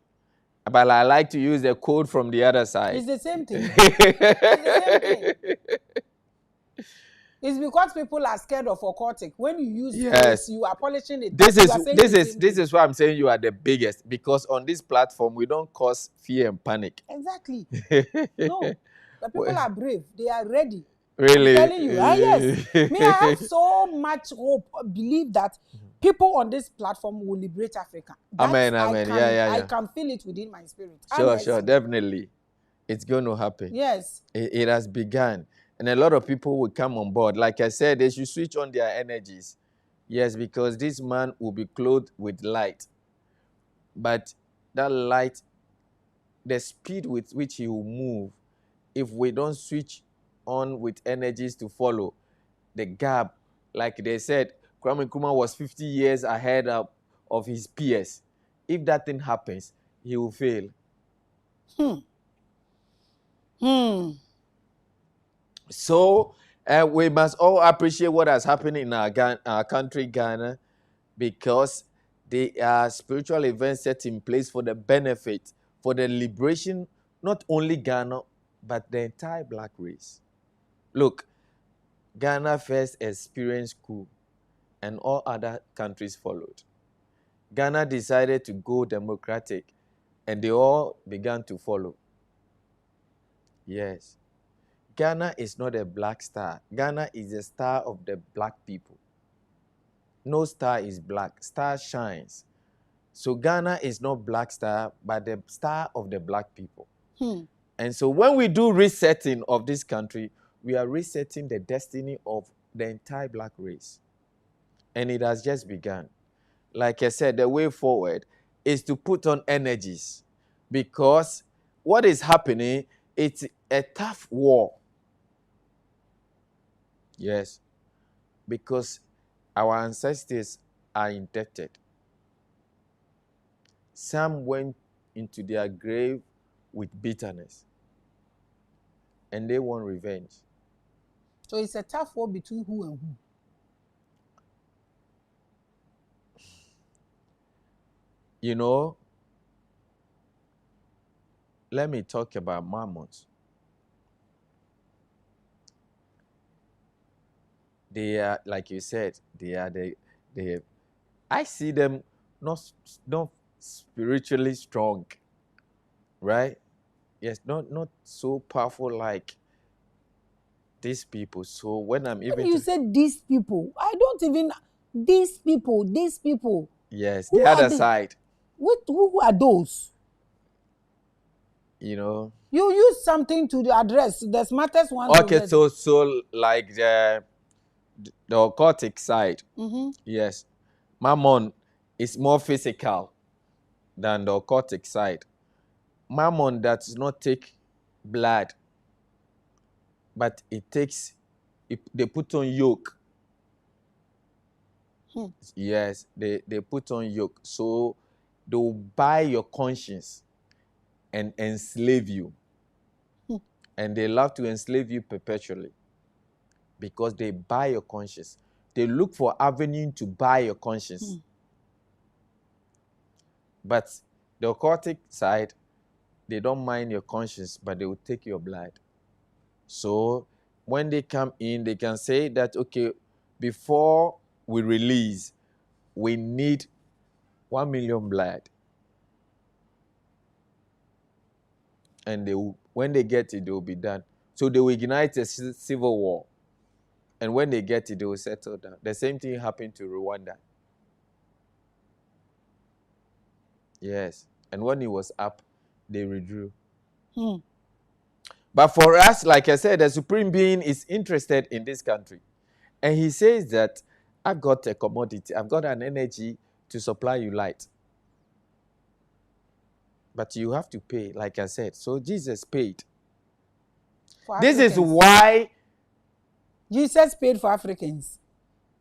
but I like to use the code from the other side.
It's the same thing. It's the same thing. It's because people are scared of occultic. When you use codes, you are polishing it.
This is why I'm saying you are the biggest, because on this platform we don't cause fear and panic.
Exactly. No, the people are brave. They are ready.
Really?
I'm telling you. Yes. Me, I have so much hope, believe that people on this platform will liberate Africa.
Amen.
I can feel it within my spirit.
Sure, definitely. It's going to happen.
Yes.
It has begun. And a lot of people will come on board. Like I said, they should switch on their energies. Yes, because this man will be clothed with light. But that light, the speed with which he will move, if we don't switch on with energies to follow the gap. Like they said, Kwame Nkrumah was 50 years ahead of his peers. If that thing happens, he will fail. So we must all appreciate what has happened in our country, Ghana, because they are spiritual events set in place for the benefit, for the liberation, not only Ghana, but the entire black race. Look, Ghana first experienced coup, and all other countries followed. Ghana decided to go democratic, and they all began to follow. Yes. Ghana is not a black star. Ghana is a star of the black people. No star is black. Star shines. So Ghana is not black star, but the star of the black people. And so when we do resetting of this country, we are resetting the destiny of the entire black race. And it has just begun. Like I said, the way forward is to put on energies, because what is happening, it's a tough war. Yes, because our ancestors are indebted. Some went into their grave with bitterness, and they want revenge.
So it's a tough war between who and who?
You know, let me talk about Mammons. They are, like you said, they are the I see them not spiritually strong, right? Yes, not so powerful like these people. So when I'm even
When you said these people, I don't even these people.
Yes,
who
the other
they?
side.
Who are those?
You know.
You use something to address the smartest one.
Okay, so like the occultic side. Yes, Mammon is more physical than the occultic side. Mammon does not take blood, but they put on yoke. Yes, they put on yoke. So they will buy your conscience and enslave you. And they love to enslave you perpetually because they buy your conscience. They look for avenue to buy your conscience. But the occultic side, they don't mind your conscience, but they will take your blood. So when they come in, they can say that, okay, before we release, we need 1 million blood. And when they get it, they will be done. So they will ignite a civil war. And when they get it, they will settle down. The same thing happened to Rwanda. Yes. And when it was up, they withdrew. But for us, like I said, the Supreme Being is interested in this country. And he says that I've got a commodity. I've got an energy to supply you light. But you have to pay, like I said. So Jesus paid. This is why
Jesus paid for Africans.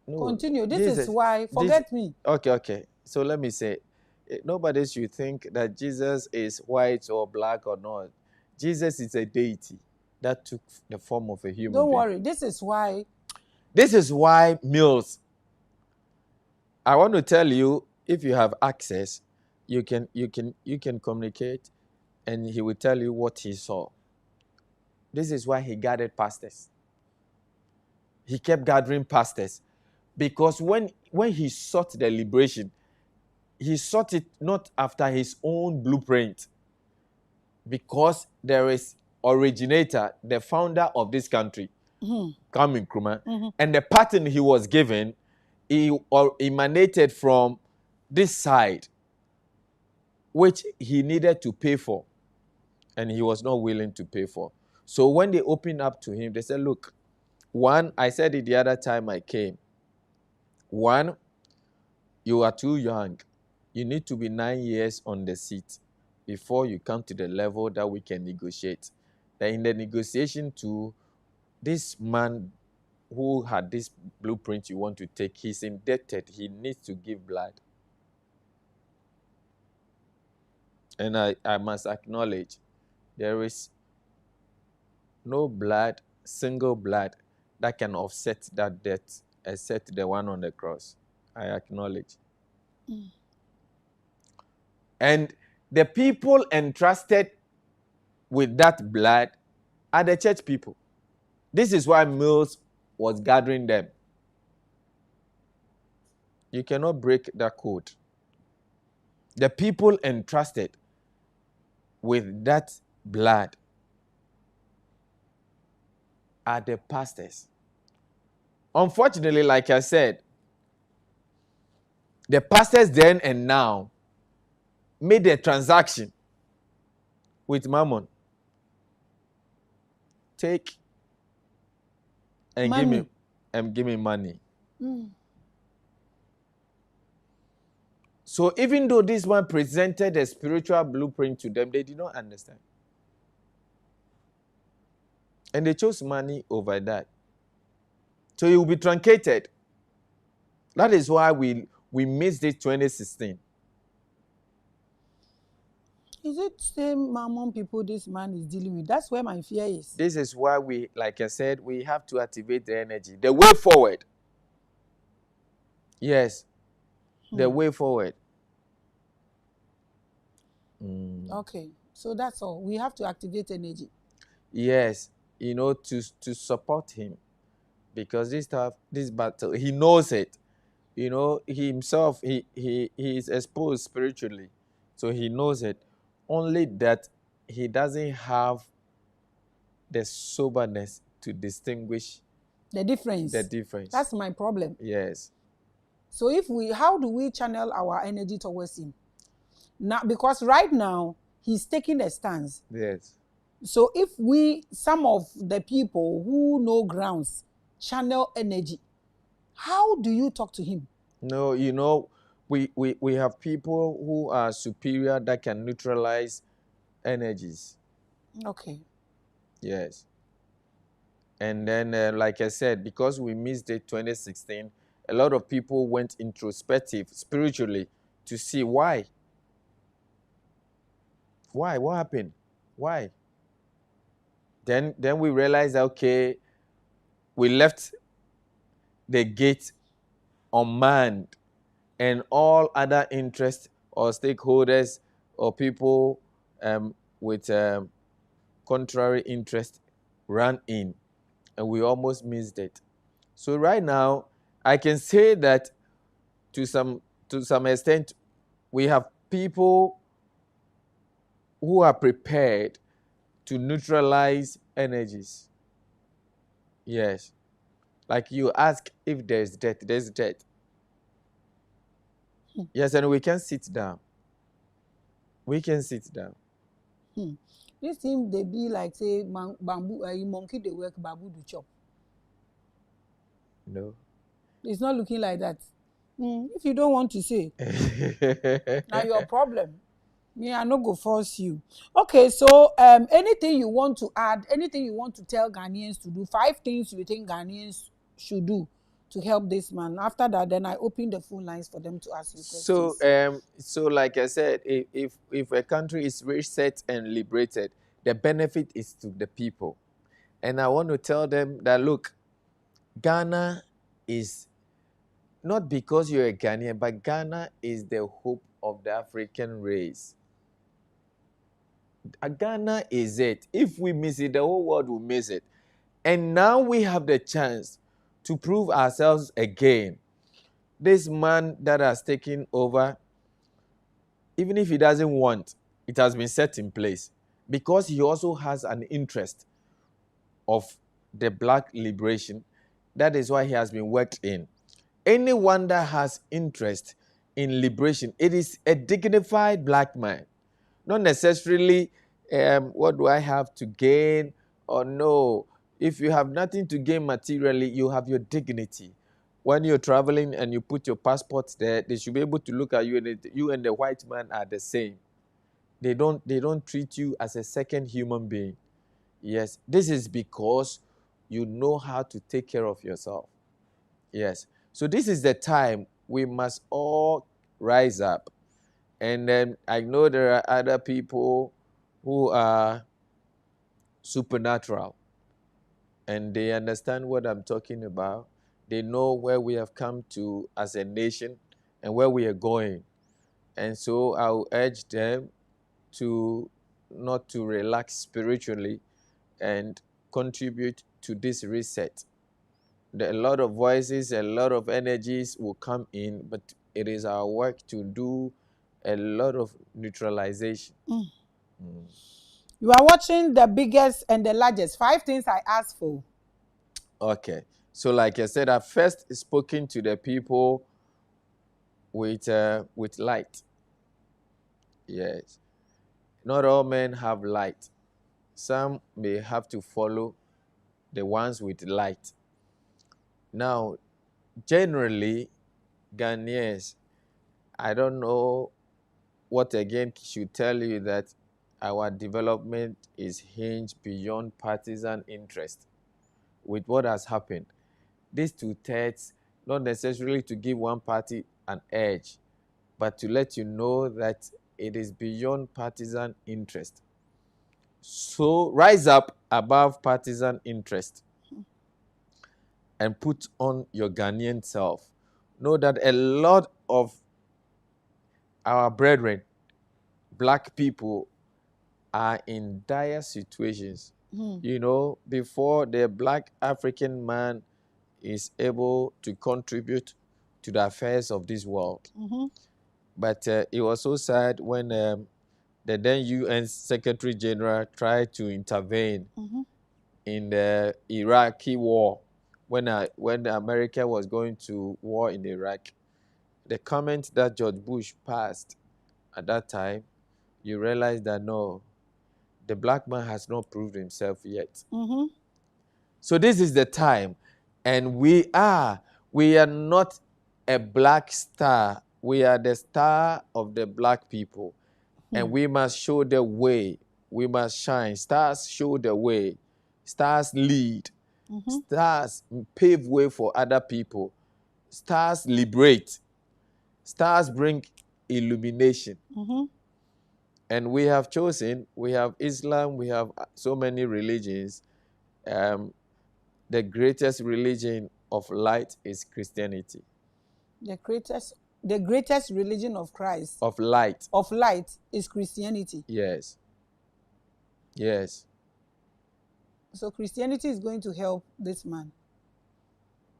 No,
continue. This is why. Forget me.
Okay. So let me say, nobody should think that Jesus is white or black or not. Jesus is a deity that took the form of a human being.
Don't worry. This is why.
This is why Mills. I want to tell you, if you have access, you can communicate, and he will tell you what he saw. This is why he gathered pastors. He kept gathering pastors, because when he sought the liberation, he sought it not after his own blueprint, because there is originator, the founder of this country, Kwame Nkrumah, and the pattern he was given, he emanated from this side, which he needed to pay for, and he was not willing to pay for. So when they opened up to him, they said, look, one, I said it the other time I came, one, you are too young. You need to be 9 years on the seat before you come to the level that we can negotiate. That in the negotiation too, this man who had this blueprint you want to take, he's indebted. He needs to give blood. And I must acknowledge, there is no blood, single blood, that can offset that debt except the one on the cross. I acknowledge. And the people entrusted with that blood are the church people. This is why Mills was gathering them. You cannot break that code. The people entrusted with that blood are the pastors. Unfortunately, like I said, the pastors then and now made a transaction with Mammon. Take and
Money.
give me money. So even though this one presented a spiritual blueprint to them, they did not understand. And they chose money over that. So it will be truncated. That is why we missed this 2016.
Is it same Mammon people this man is dealing with? That's where my fear is.
This is why we, like I said, we have to activate the energy. The way forward. Yes. The way forward.
Okay. So that's all. We have to activate energy.
Yes. You know, to support him. Because this battle, he knows it. You know, he himself, he is exposed spiritually. So he knows it. Only that he doesn't have the soberness to distinguish
the difference. That's my problem.
Yes.
So how do we channel our energy towards him? Now, because right now he's taking a stance.
Yes.
So if some of the people who know grounds, channel energy, how do you talk to him?
No, you know, we have people who are superior that can neutralize energies.
Okay.
Yes. And then, like I said, because we missed it 2016, a lot of people went introspective spiritually to see why. Why? What happened? Why? Then we realized that, okay, we left the gate unmanned, and all other interests or stakeholders or people with contrary interest ran in, and we almost missed it. So right now, I can say that to some extent, we have people who are prepared to neutralize energies. Yes. Like you ask if there's death. Yes, and we can sit down. We can sit down.
This thing, they be like, say, bamboo, monkey, they work, bamboo, do chop.
No.
It's not looking like that. If you don't want to say, now your problem. Me, I no go force you. Okay, so anything you want to add, anything you want to tell Ghanaians to do, 5 things you think Ghanaians should do to help this man. After that, then I open the phone lines for them to ask you questions.
So like I said, if a country is reset and liberated, the benefit is to the people. And I want to tell them that, look, Ghana is not because you're a Ghanaian, but Ghana is the hope of the African race. Ghana is it. If we miss it, the whole world will miss it. And now we have the chance to prove ourselves again. This man that has taken over, even if he doesn't want, it has been set in place because he also has an interest of the black liberation. That is why he has been worked in. Anyone that has interest in liberation, it is a dignified black man. Not necessarily, what do I have to gain or no. If you have nothing to gain materially, you have your dignity. When you're traveling and you put your passport there, they should be able to look at you, and you and the white man are the same. They don't treat you as a second human being. Yes, this is because you know how to take care of yourself. Yes. So this is the time we must all rise up. And then I know there are other people who are supernatural and they understand what I'm talking about. They know where we have come to as a nation and where we are going. And so I'll urge them to not to relax spiritually and contribute to this reset. A lot of voices, a lot of energies will come in, but it is our work to do a lot of neutralization.
You are watching the biggest and the largest. 5 things I asked for.
Okay. So like I said, I first spoken to the people with light. Yes. Not all men have light. Some may have to follow the ones with light. Now, generally, Ghanaians, I don't know what again should tell you that our development is hinged beyond partisan interest with what has happened. These 2/3, not necessarily to give one party an edge, but to let you know that it is beyond partisan interest. So rise up above partisan interest and put on your Ghanaian self. Know that a lot of our brethren, black people, are in dire situations. You know, before the black African man is able to contribute to the affairs of this world. But it was so sad when the then UN Secretary General tried to intervene in the Iraqi war when America was going to war in Iraq. The comment that George Bush passed at that time, you realize that no, the black man has not proved himself yet. So this is the time, and we are not a black star. We are the star of the black people, and we must show the way. We must shine. Stars show the way. Stars lead. Stars pave way for other people. Stars liberate. Stars bring illumination. And we have chosen, we have Islam, we have so many religions. The greatest religion of light is Christianity.
The greatest religion of Christ.
Of light.
Of light is Christianity.
Yes. Yes.
So Christianity is going to help this man.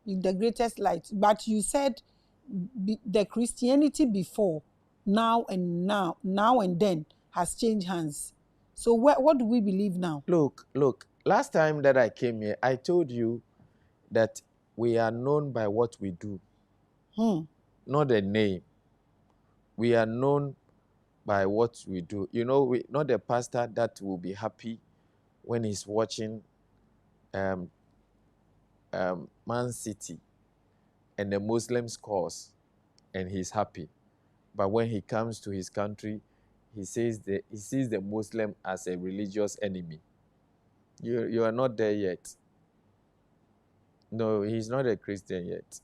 The greatest light. But you said the Christianity before, now and then has changed hands. So what do we believe now?
Look. Last time that I came here, I told you that we are known by what we do. Not the name. We are known by what we do. You know, not the pastor that will be happy when he's watching Man City and the Muslims scores and he's happy. But when he comes to his country, he sees the Muslim as a religious enemy. You are not there yet. No, he's not a Christian yet.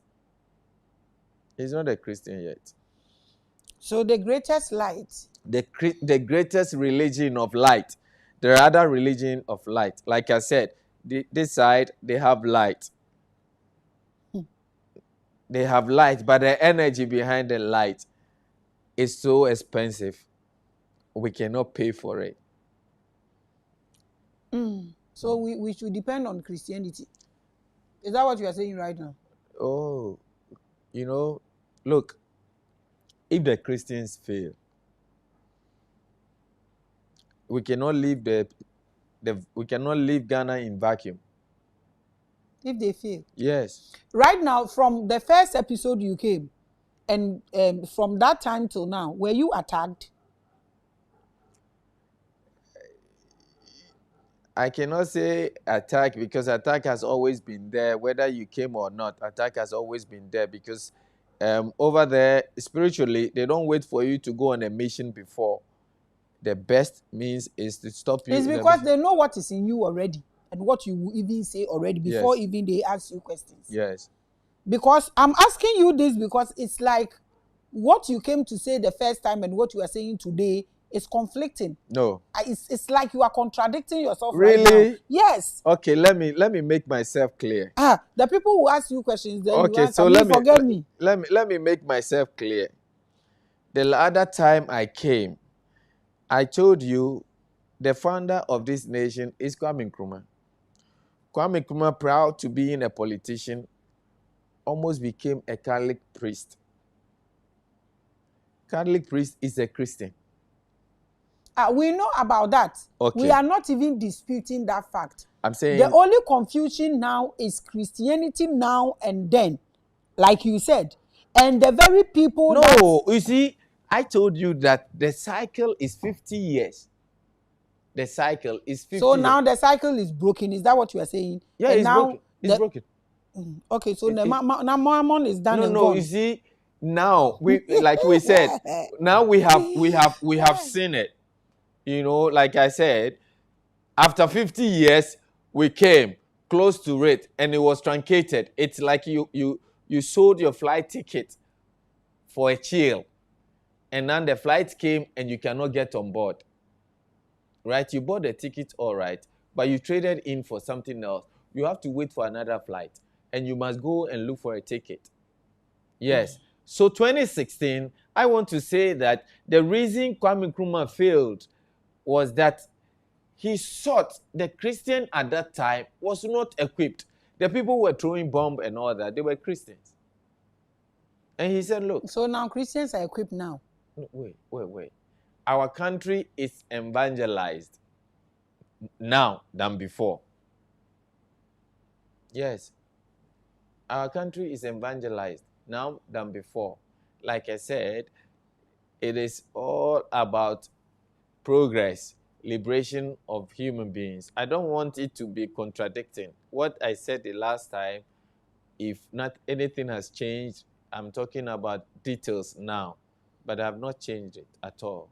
He's not a Christian yet.
So the greatest light.
The greatest religion of light. There are other religion of light. Like I said, this side, they have light. They have light, but the energy behind the light is so expensive. We cannot pay for it.
So we should depend on Christianity. Is that what you are saying right now?
Oh, you know, look, if the Christians fail, we cannot leave we cannot leave Ghana in vacuum.
If they fail.
Yes.
Right now, from the first episode you came, and from that time till now, were you attacked?
I cannot say attack because attack has always been there, whether you came or not. Attack has always been there because over there, spiritually, they don't wait for you to go on a mission before. The best means is to stop you.
It's because they know what is in you already. and what you will even say already before even they ask you questions.
Yes.
Because I'm asking you this because it's like what you came to say the first time and what you are saying today is conflicting.
No.
It's like you are contradicting yourself
Really?
right now. Yes.
Okay, let me make myself clear.
The people who ask you questions, then
Okay,
you answer.
so let me make myself clear. The other time I came, I told you the founder of this nation is Kwame Nkrumah. Kwame Nkrumah, proud to being a politician, almost became a Catholic priest. Catholic priest is a Christian.
We know about that.
Okay.
We are not even disputing that fact.
I'm saying
the only confusion now is Christianity now and then, like you said, and the very people.
No, you see, I told you that the cycle is 50 years. The cycle is 50
So now
years.
the cycle is broken. Is that what you are saying?
Yeah,
and
it's
now
broken. It's broken.
Okay, so Mmon is done.
No, you see, now we like we said, now we have seen it. You know, like I said, after 50 years, we came close to it and it was truncated. It's like you sold your flight ticket for a chill, and then the flight came and you cannot get on board. Right? You bought the ticket, all right, but you traded in for something else. You have to wait for another flight, and you must go and look for a ticket. Yes. So 2016, I want to say that the reason Kwame Nkrumah failed was that he thought the Christian at that time was not equipped. The people who were throwing bombs and all that, they were Christians. And he said, look.
So now Christians are equipped now.
Wait. Our country is evangelized now than before. Yes. Our country is evangelized now than before. Like I said, it is all about progress, liberation of human beings. I don't want it to be contradicting. What I said the last time, if not anything has changed, I'm talking about details now, but I have not changed it at all.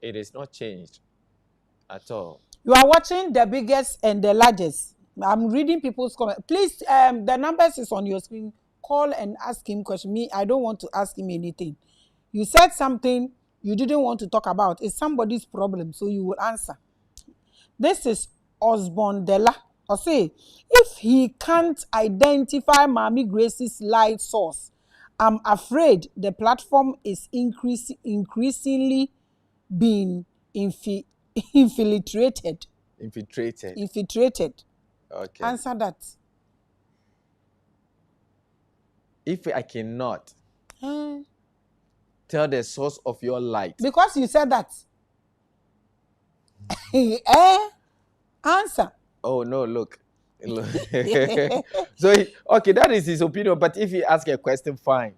It is not changed at all.
You are watching the biggest and the largest. I'm reading people's comments. Please, the numbers is on your screen. Call and ask him question. Me, I don't want to ask him anything. You said something you didn't want to talk about. It's somebody's problem, so you will answer. This is Osborne Della. Or say, if he can't identify Maame Grace's light source, I'm afraid the platform is increasingly being infiltrated. Okay. Answer that.
If I cannot tell the source of your light.
Because you said that. Answer.
Oh, no, look. So, okay, that is his opinion. But if he asks a question, fine.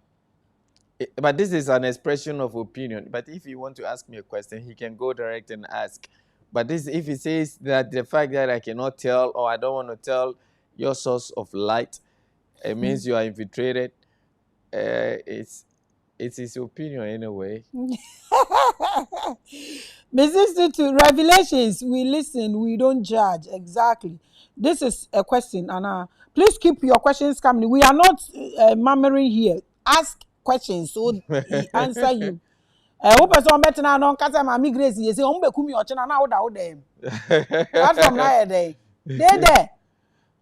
But this is an expression of opinion. But if you want to ask me a question, he can go direct and ask. But this, if he says that the fact that I cannot tell or I don't want to tell your source of light, it means you are infiltrated. It's his opinion anyway.
Mrs. to Revelations, we listen, we don't judge. Exactly. This is a question, Anna. Please keep your questions coming. We are not murmuring here. Ask questions so he answer you. Who person better now? No, cause Maame Grace. You say, "Umbe kumi ochena na oda oda." That's from now there. There.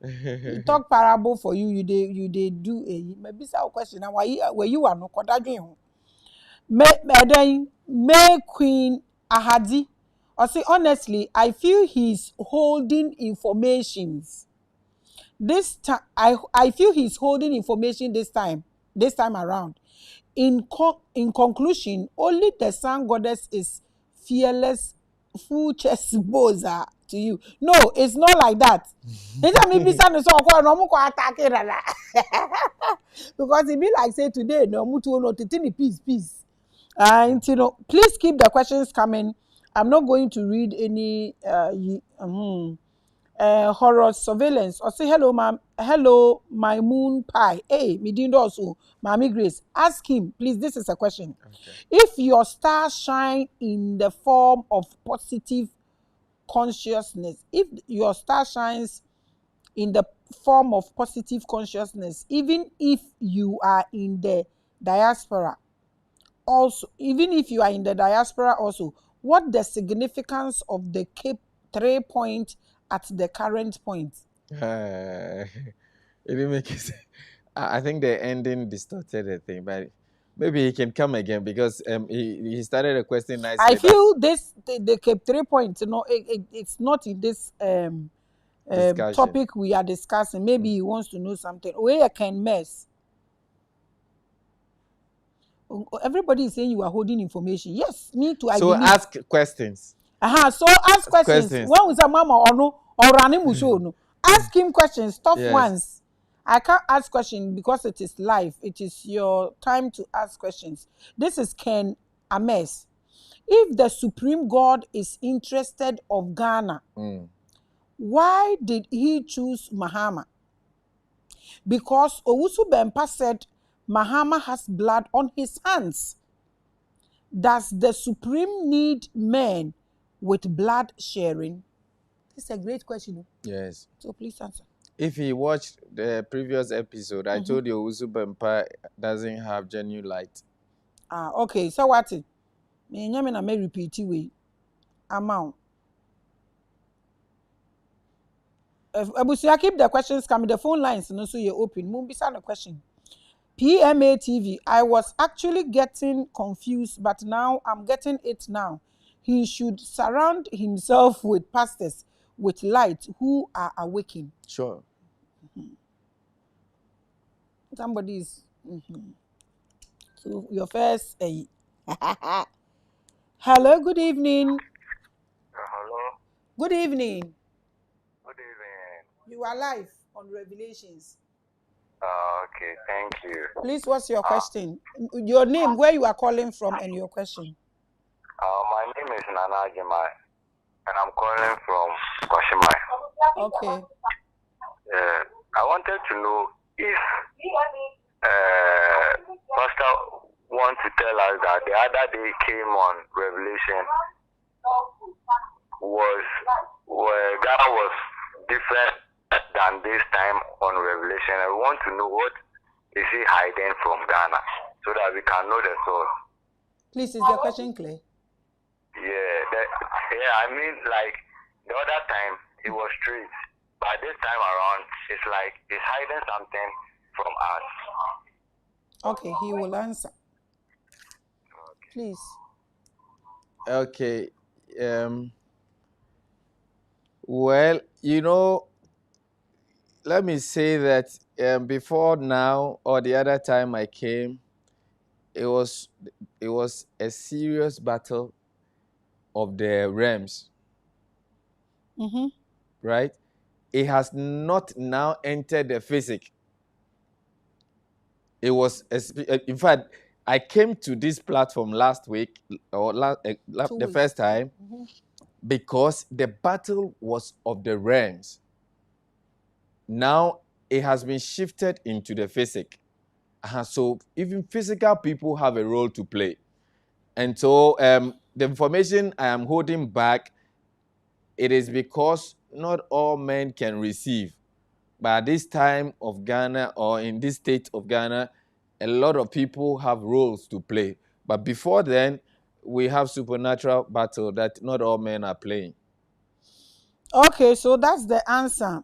He talk parable for you. You they do a maybe say question. Now where you are no kodadwen. May Queen Ahadi. I say honestly, I feel he's holding informations. This time, I feel he's holding information this time around. In conclusion, only the sun goddess is fearless, full chest boza to you. No, it's not like that. Because it be like say today, no mutu no titini peace. And please keep the questions coming. I'm not going to read any horror surveillance. Or say hello, ma'am. Hello, my moon pie. Hey, Midindo also, Maame Grace. Ask him, please. This is a question. Okay. If your stars shine in the form of positive consciousness. If your star shines in the form of positive consciousness, even if you are in the diaspora, also, even if you are in the diaspora also, what the significance of the Cape 3 point at the current point?
It didn't make it. I think the ending distorted the thing, but maybe he can come again because he started a question nicely.
I feel the Cape 3 point, it's not in this topic we are discussing. Maybe he wants to know something. Where can mess? Everybody is saying you are holding information. Yes, me too. I
So
believe.
ask questions.
So ask questions. When we say mama or no or running no, ask him questions, tough ones. I can't ask questions because it is live. It is your time to ask questions. This is Ken Ames. If the Supreme God is interested of Ghana, why did he choose Mahama? Because Owusu Bempa said Mahama has blood on his hands. Does the Supreme need men with blood sharing? This is a great question.
Yes.
So please answer.
If he watched the previous episode, I told you Owusu Bempa doesn't have genuine light.
Okay. So what? Me na me repeat we amount. Abusia, keep the questions coming. The phone lines no so you open. Mumbisa the question. PMA TV. I was actually getting confused, but now I'm getting it now. He should surround himself with pastors with light who are awakened.
Sure.
Somebody is. So your first. Hello, good evening.
Hello.
Good evening.
Good evening.
You are live on Revelations.
Okay, thank you.
Please, what's your question? Your name, where you are calling from, and your question.
My name is Nana Jemai, and I'm calling from Koshimai.
Okay.
I wanted to know if Pastor wants to tell us that the other day came on Revelation was where Ghana was different than this time on Revelation. I want to know what is he hiding from Ghana so that we can know the source.
Please, is the question clear?
I mean, like the other time it was straight, but this time around it's like he's hiding something from us.
Okay, he will answer. Please.
Okay. Well, let me say that before now or the other time I came, it was a serious battle of the realms. Right? It has not now entered the physic. It was, in fact, I came to this platform last week or the first time because the battle was of the realms. Now it has been shifted into the physic. So even physical people have a role to play. And so the information I am holding back, it is because not all men can receive. But at this time of Ghana or in this state of Ghana, a lot of people have roles to play. But before then, we have supernatural battle that not all men are playing.
Okay, so that's the answer.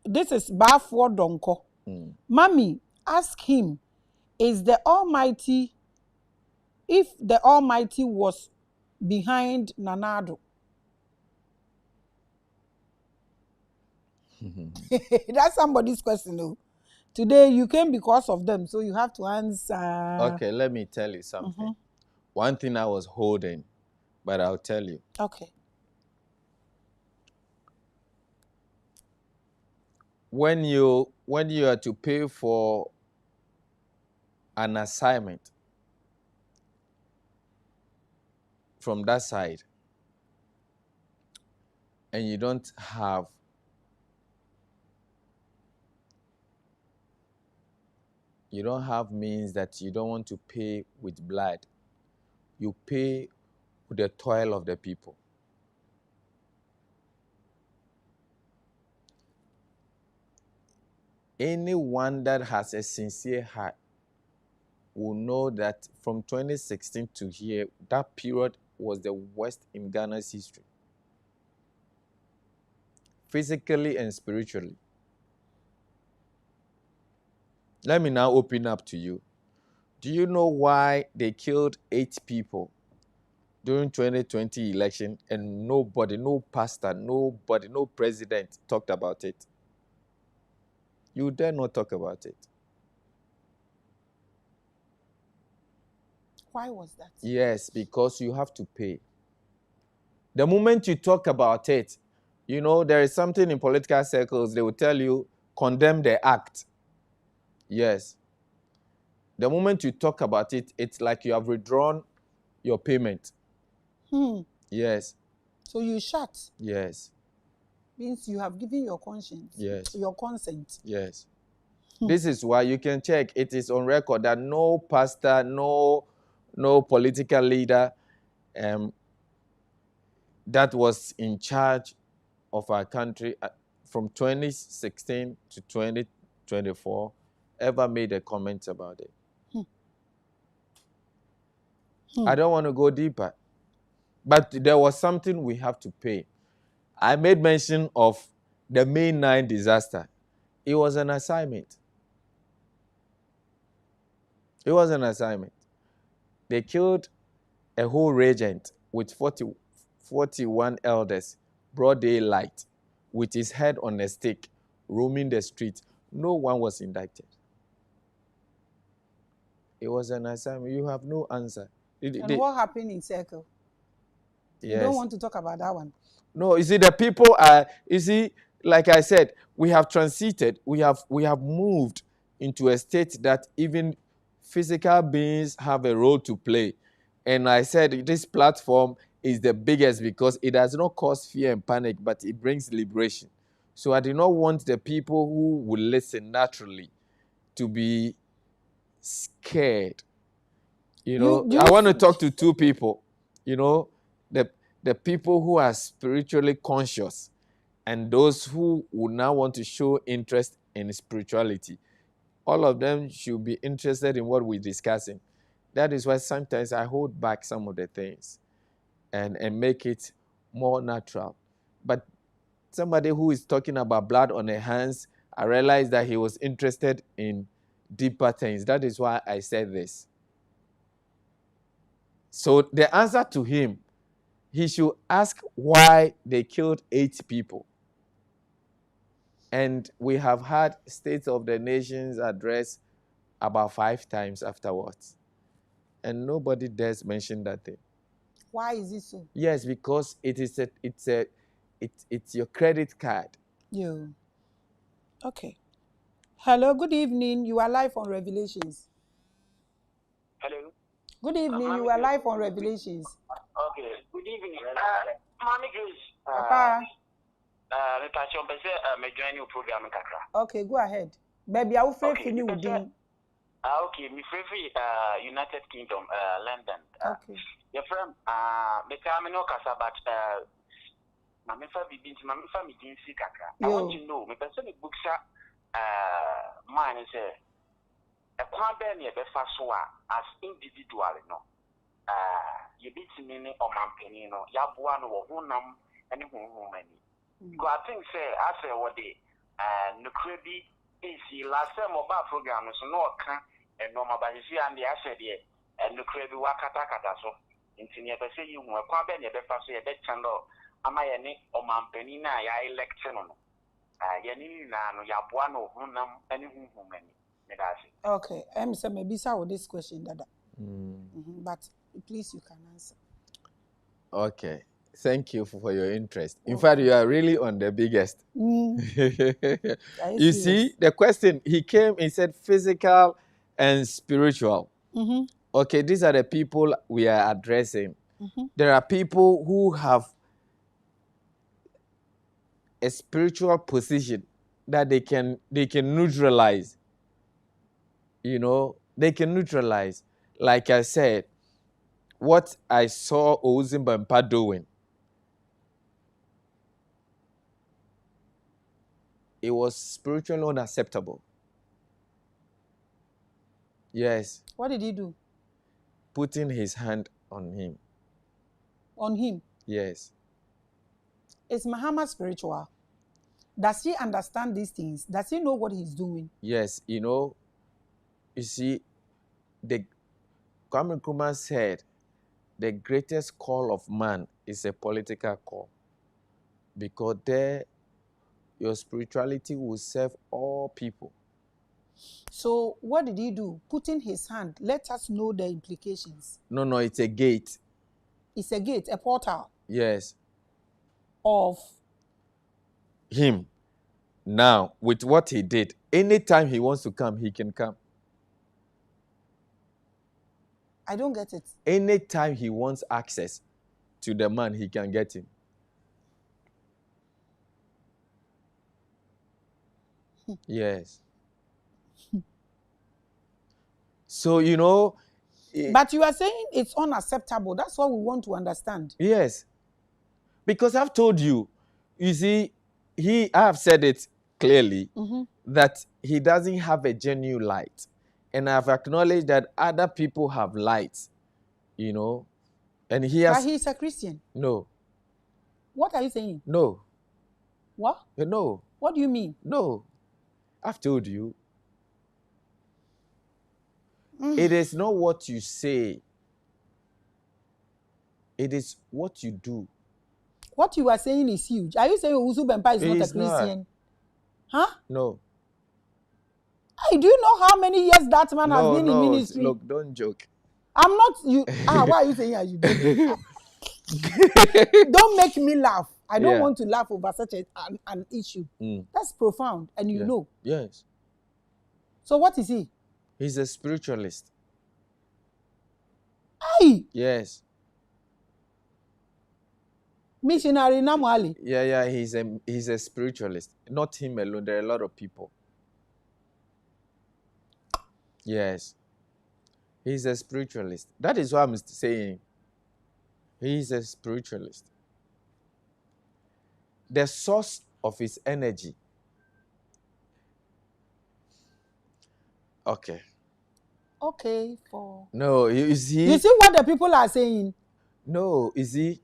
This is Bafo Donko. Mommy, ask him, if the Almighty was behind Nanado? That's somebody's question, though. Today you came because of them, so you have to answer.
Okay, let me tell you something. One thing I was holding, but I'll tell you.
Okay.
When you are to pay for an assignment from that side, and you don't have means that you don't want to pay with blood, you pay with the toil of the people. Anyone that has a sincere heart will know that from 2016 to here, that period was the worst in Ghana's history, physically and spiritually. Let me now open up to you. Do you know why they killed 8 people during 2020 election and nobody, no pastor, nobody, no president talked about it? You dare not talk about it.
Why was that?
Yes, because you have to pay. The moment you talk about it, you know, there is something in political circles, they will tell you, condemn the act. Yes. The moment you talk about it, it's like you have withdrawn your payment. Yes.
So you shut.
Yes.
Means you have given your conscience.
Yes.
Your consent.
Yes. This is why you can check. It is on record that no pastor, no political leader that was in charge of our country from 2016 to 2024 ever made a comment about it. I don't want to go deeper. But there was something we have to pay. I made mention of the May 9 disaster. It was an assignment. It was an assignment. They killed a whole regent with 41 elders, broad daylight, with his head on a stick, roaming the street. No one was indicted. It was an assignment. You have no answer.
And what happened in Circle?
Yes.
You don't want to talk about that one?
No, you see, the people are, you see, like I said, we have transited, we have moved into a state that even physical beings have a role to play. And I said this platform is the biggest because it does not cause fear and panic, but it brings liberation. So I do not want the people who will listen naturally to be scared. You know, I want to talk to 2 people, you know, the people who are spiritually conscious and those who would now want to show interest in spirituality. All of them should be interested in what we're discussing. That is why sometimes I hold back some of the things and make it more natural. But somebody who is talking about blood on their hands, I realized that he was interested in deeper things. That is why I said this. So the answer to him, he should ask why they killed 8 people. And we have had State of the Nations address about 5 times afterwards. And nobody dares mention that thing.
Why is it so?
Yes, because it's your credit card.
Yeah. Okay. Hello, good evening. You are live on Revelations.
Hello.
Good evening. You are live on Revelations.
Okay. Good evening. Mommy Grace.
Papa.
Me join your program kakra.
Okay, go ahead. Baby, I will free for you.
Okay, me free United Kingdom, London.
Okay.
Your friend, me tell me no kasa, but Mami fa bibi nti Mami fa me dinsi kakra. I want to know me person me books mine say a kwan be na be fa so a as individual no. You beat me ni o mampeni no ya boa no wo honam ene honhom ani. Because I think say I say what the no crazy is last time about program so no can and no ma ba si and I said there and no crazy wakata kata so nti ne be say you ho kwa be ne be fa so ye be channel ama ye ne o mampeni na ya elect no ye ni na no ya boa no honam ene honhom ani me da say.
Okay, say maybe say this question dada. But please you can answer.
Okay. Thank you for your interest. In fact, you are really on the biggest. You see, the question, he said physical and spiritual. Okay, these are the people we are addressing. There are people who have a spiritual position that they can neutralize. You know, they can neutralize. Like I said, what I saw Ozimba doing, it was spiritually unacceptable. Yes.
What did he do?
Putting his hand on him.
On him?
Yes.
Is Muhammad spiritual? Does he understand these things? Does he know what he's doing?
Yes, you see, the Kwame Nkrumah said, the greatest call of man is a political call. Because there, your spirituality will serve all people.
So what did he do? Putting his hand. Let us know the implications.
No, it's a gate.
It's a gate, a portal.
Yes.
Of
him. Now, with what he did, anytime he wants to come, he can come.
I don't get it.
Anytime he wants access to the man, he can get him. Yes. So,
but you are saying it's unacceptable. That's what we want to understand.
Yes. Because I've told you, you see, I have said it clearly that he doesn't have a genuine light. And I've acknowledged that other people have lights, and he has...
But he's a Christian.
No.
What are you saying?
No.
What?
No.
What do you mean?
No. I've told you. It is not what you say. It is what you do.
What you are saying is huge. Are you saying Owusu Bempah is not a Christian? Huh?
No.
Hey, do you know how many years that man has been in ministry?
Look, don't joke.
I'm not you. Why are you saying as you do? Don't make me laugh. I don't want to laugh over such an issue. That's profound, and you know.
Yes.
So what is he?
He's a spiritualist.
Hey.
Yes.
Missionary Namoale.
Yeah, he's a spiritualist. Not him alone. There are a lot of people. Yes. He's a spiritualist. That is what I'm saying. He's a spiritualist. The source of his energy. Okay.
Okay.
No, you see.
You see what the people are saying?
No, you see.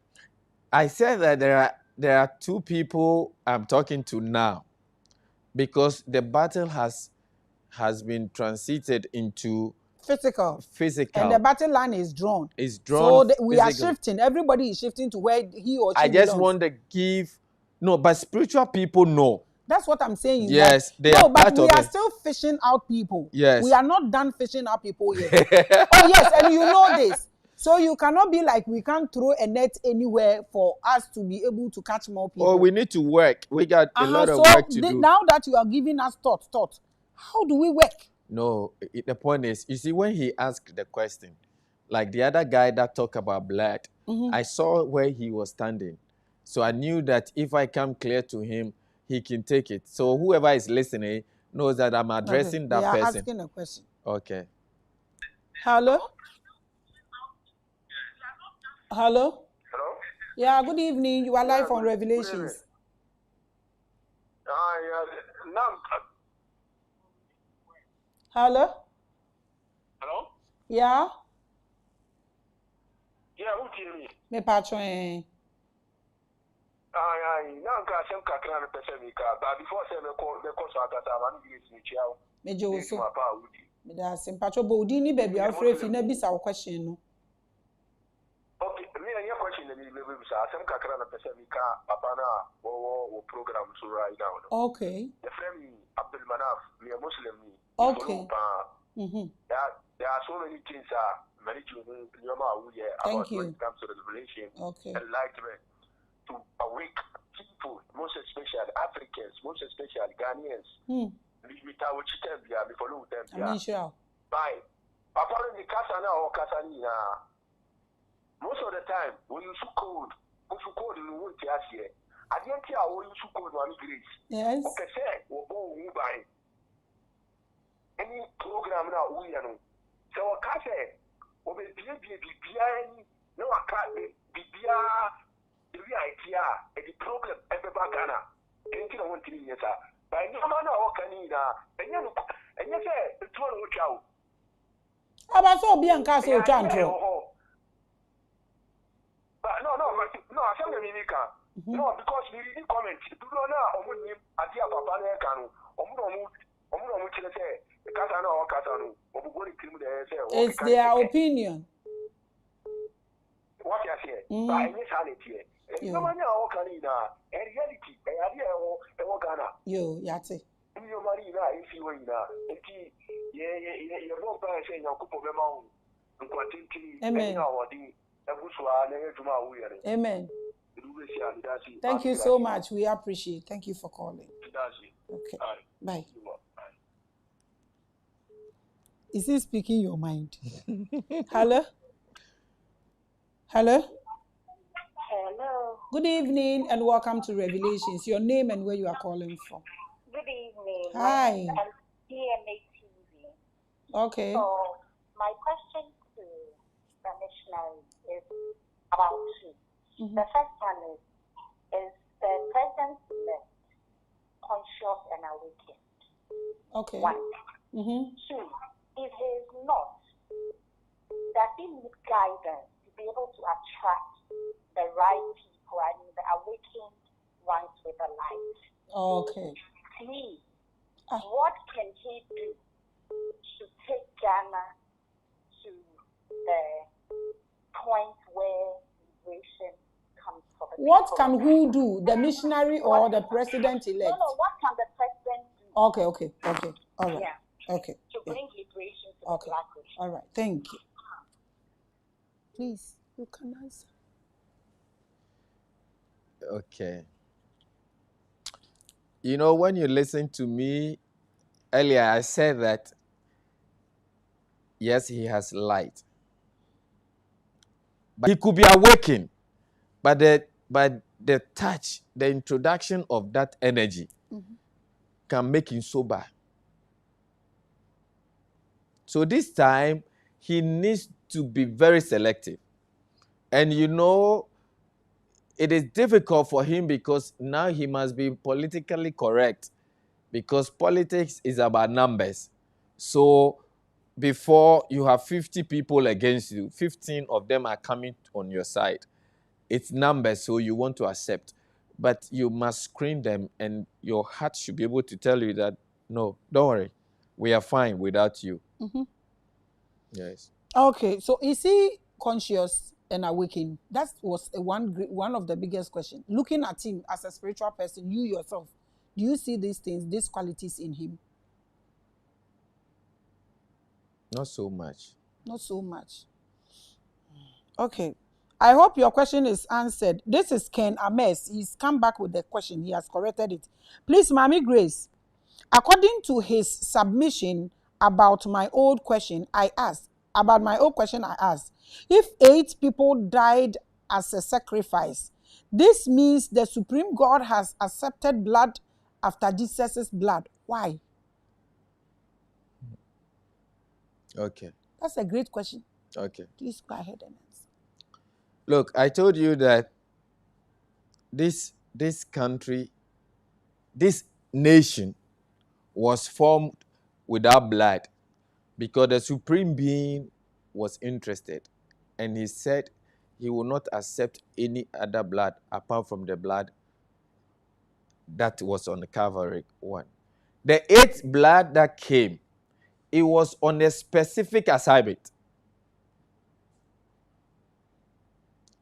I said that there are two people I'm talking to now, because the battle has been transited into
physical,
and
the battle line is drawn.
It's drawn.
So we are shifting. Everybody is shifting to where he or she
I just
belongs.
want to give but spiritual people know.
That's what I'm saying.
Yes, they are part of it.
But we are still fishing out people.
Yes,
we are not done fishing out people yet. Oh yes, and you know this. So you cannot be like, we can't throw a net anywhere for us to be able to catch more people.
Oh, we need to work. We got a lot of work to do.
Now that you are giving us thought, how do we work?
No, the point is, you see, when he asked the question, like the other guy that talked about blood, I saw where he was standing. So I knew that if I come clear to him, he can take it. So whoever is listening knows that I'm addressing that person.
They are asking a question.
Okay.
Hello? Hello?
Hello?
Yeah, good evening. You are live on Revelations. Hello?
Hello?
Yeah?
Yeah, who tell me?
Me patron.
Now I some kakra na pese mi ka, but before say me ko so akata ma ni bi chiao.
Me je so. Me da sim patron bo udi ni baby afre fi na bisa wo question no.
Okay, me any question na me be bisa, some kakra na pese mi ka papa na wo program so right now.
Okay.
The friend Abdul Manaf, me a Muslim me.
Okay.
There are so many things many children about when it comes to the revelation, enlightenment, to awake people, most especially Africans, most especially Ghanaians. We follow them. By apparently Kasana or Kasani, most of the time when you cold, in the wood here, I didn't hear what you code one grace.
Yes.
Okay, say, we'll any program now we know. So I say
no bibia the idea the problem everybody Ghana anything I want to hear sir but no man no can and you say it's one who chow
Aba so obi anka so twantro.
But no I said no because we didn't comment do na omu adia papa na kan omu chile say kasa na o kasa no obu go ni timu dey say
It's their opinion.
What you say? But in this reality, no man know can in reality. Idea e Ghana.
Yo, yate.
You money na if you win na. Enti ye bo pa say na kupo be ma hu. Nkwatinti
Amen.
Na wodi ebusua na eduma wu yere.
Amen. Thank you so much. We appreciate. Thank you for calling. Okay. Bye. Is he speaking your mind? Hello? Hello?
Hello.
Good evening and welcome to Revelations. Your name and where you are calling from.
Good evening.
Hi.
I'm DMA TV.
Okay.
So my question to the missionary is about two.
Mm-hmm.
The first one is the present left conscious and awakened?
Okay.
One.
Mm-hmm.
Two, if he is not, does he need guidance to be able to attract the right people, I mean the awakened ones with the light?
Okay.
Three, what can he do to take Ghana to the point where liberation comes for the
What
people?
can who do? The missionary or the president-elect?
No, what can the president do?
Okay. All right.
Yeah.
Okay.
To bring liberation to the black race.
All right. Thank you. Please, you can answer.
Okay. You know, when you listen to me earlier, I said that, yes, he has light. But he could be awakened. But the touch, the introduction of that energy can make him sober. So this time, he needs to be very selective. And you know, it is difficult for him because now he must be politically correct because politics is about numbers. So before you have 50 people against you, 15 of them are coming on your side. It's numbers, so you want to accept. But you must screen them and your heart should be able to tell you that, no, don't worry. We are fine without you.
Mm-hmm.
Yes.
Okay, so is he conscious and awakened? That was one of the biggest questions. Looking at him as a spiritual person, you yourself, do you see these things, these qualities in him?
Not so much.
Not so much. Okay. I hope your question is answered. This is Ken Ames. He's come back with the question. He has corrected it. Please, Mami Grace, according to his submission about my old question, I asked, if 8 people died as a sacrifice, this means the Supreme God has accepted blood after Jesus' blood. Why?
Okay.
That's a great question.
Okay.
Please go ahead and answer.
Look, I told you that this country, this nation was formed without blood because the Supreme Being was interested. And he said he will not accept any other blood apart from the blood that was on the Calvary one. The 8th blood that came, it was on a specific assignment.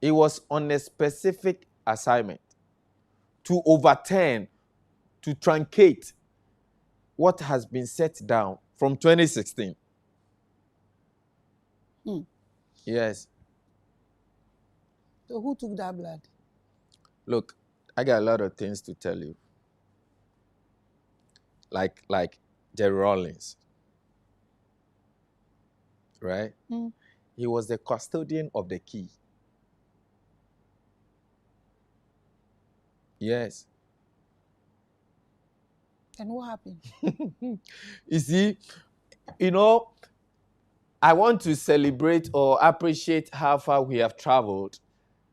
It was on a specific assignment to overturn, to truncate what has been set down from 2016. Yes.
So who took that blood?
Look, I got a lot of things to tell you. Like Jerry Rollins. Right? He was the custodian of the key. Yes.
And what happened?
You see, you know, I want to celebrate or appreciate how far we have traveled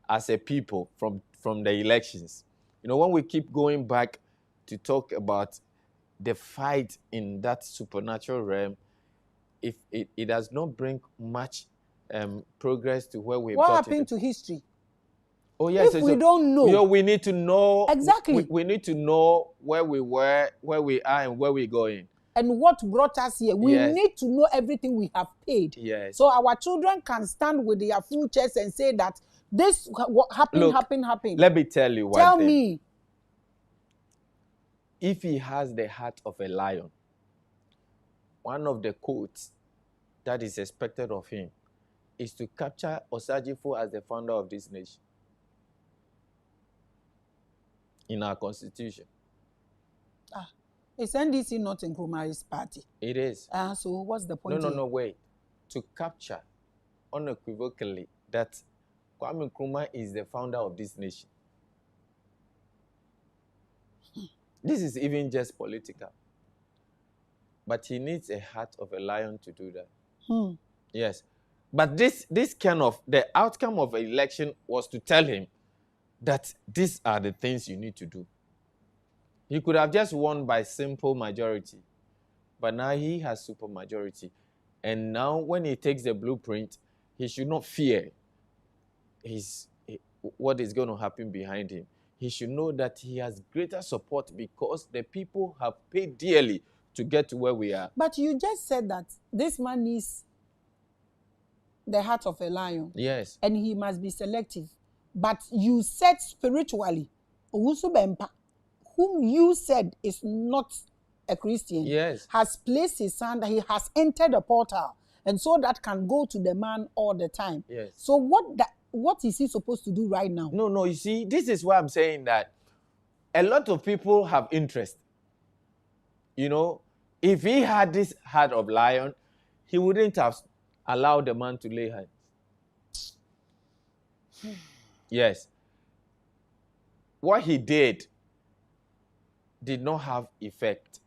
as a people from the elections. You know, when we keep going back to talk about the fight in that supernatural realm, if it does not bring much progress to where we've
What
got
happened to history?
Oh yes,
If we don't know,
you know, we need to know
exactly.
We need to know where we were, where we are, and where we're going.
And what brought us here? We
Yes.
need to know everything we have paid.
Yes.
So our children can stand with their full chest and say that this what happened,
Look,
happened.
Let me tell you one
Tell
thing.
me.
If he has the heart of a lion, one of the quotes that is expected of him is to capture Osajifo as the founder of this nation in our constitution.
Is NDC not in Nkrumah's party?
It is.
So what's the point?
No, wait. To capture unequivocally that Kwame Nkrumah is the founder of this nation. This is even just political. But he needs a heart of a lion to do that. Yes. But this kind of, the outcome of an election was to tell him that these are the things you need to do. He could have just won by simple majority. But now he has super majority. And now when he takes the blueprint, he should not fear what is going to happen behind him. He should know that he has greater support because the people have paid dearly to get to where we are.
But you just said that this man needs the heart of a lion.
Yes.
And he must be selective. But you said spiritually, whom you said is not a Christian,
yes,
has placed his son, that he has entered the portal, and so that can go to the man all the time.
Yes.
So what is he supposed to do right now?
No, you see, this is why I'm saying that a lot of people have interest. You know, if he had this heart of lion, he wouldn't have allowed the man to lay hands. Yes. What he did not have effect,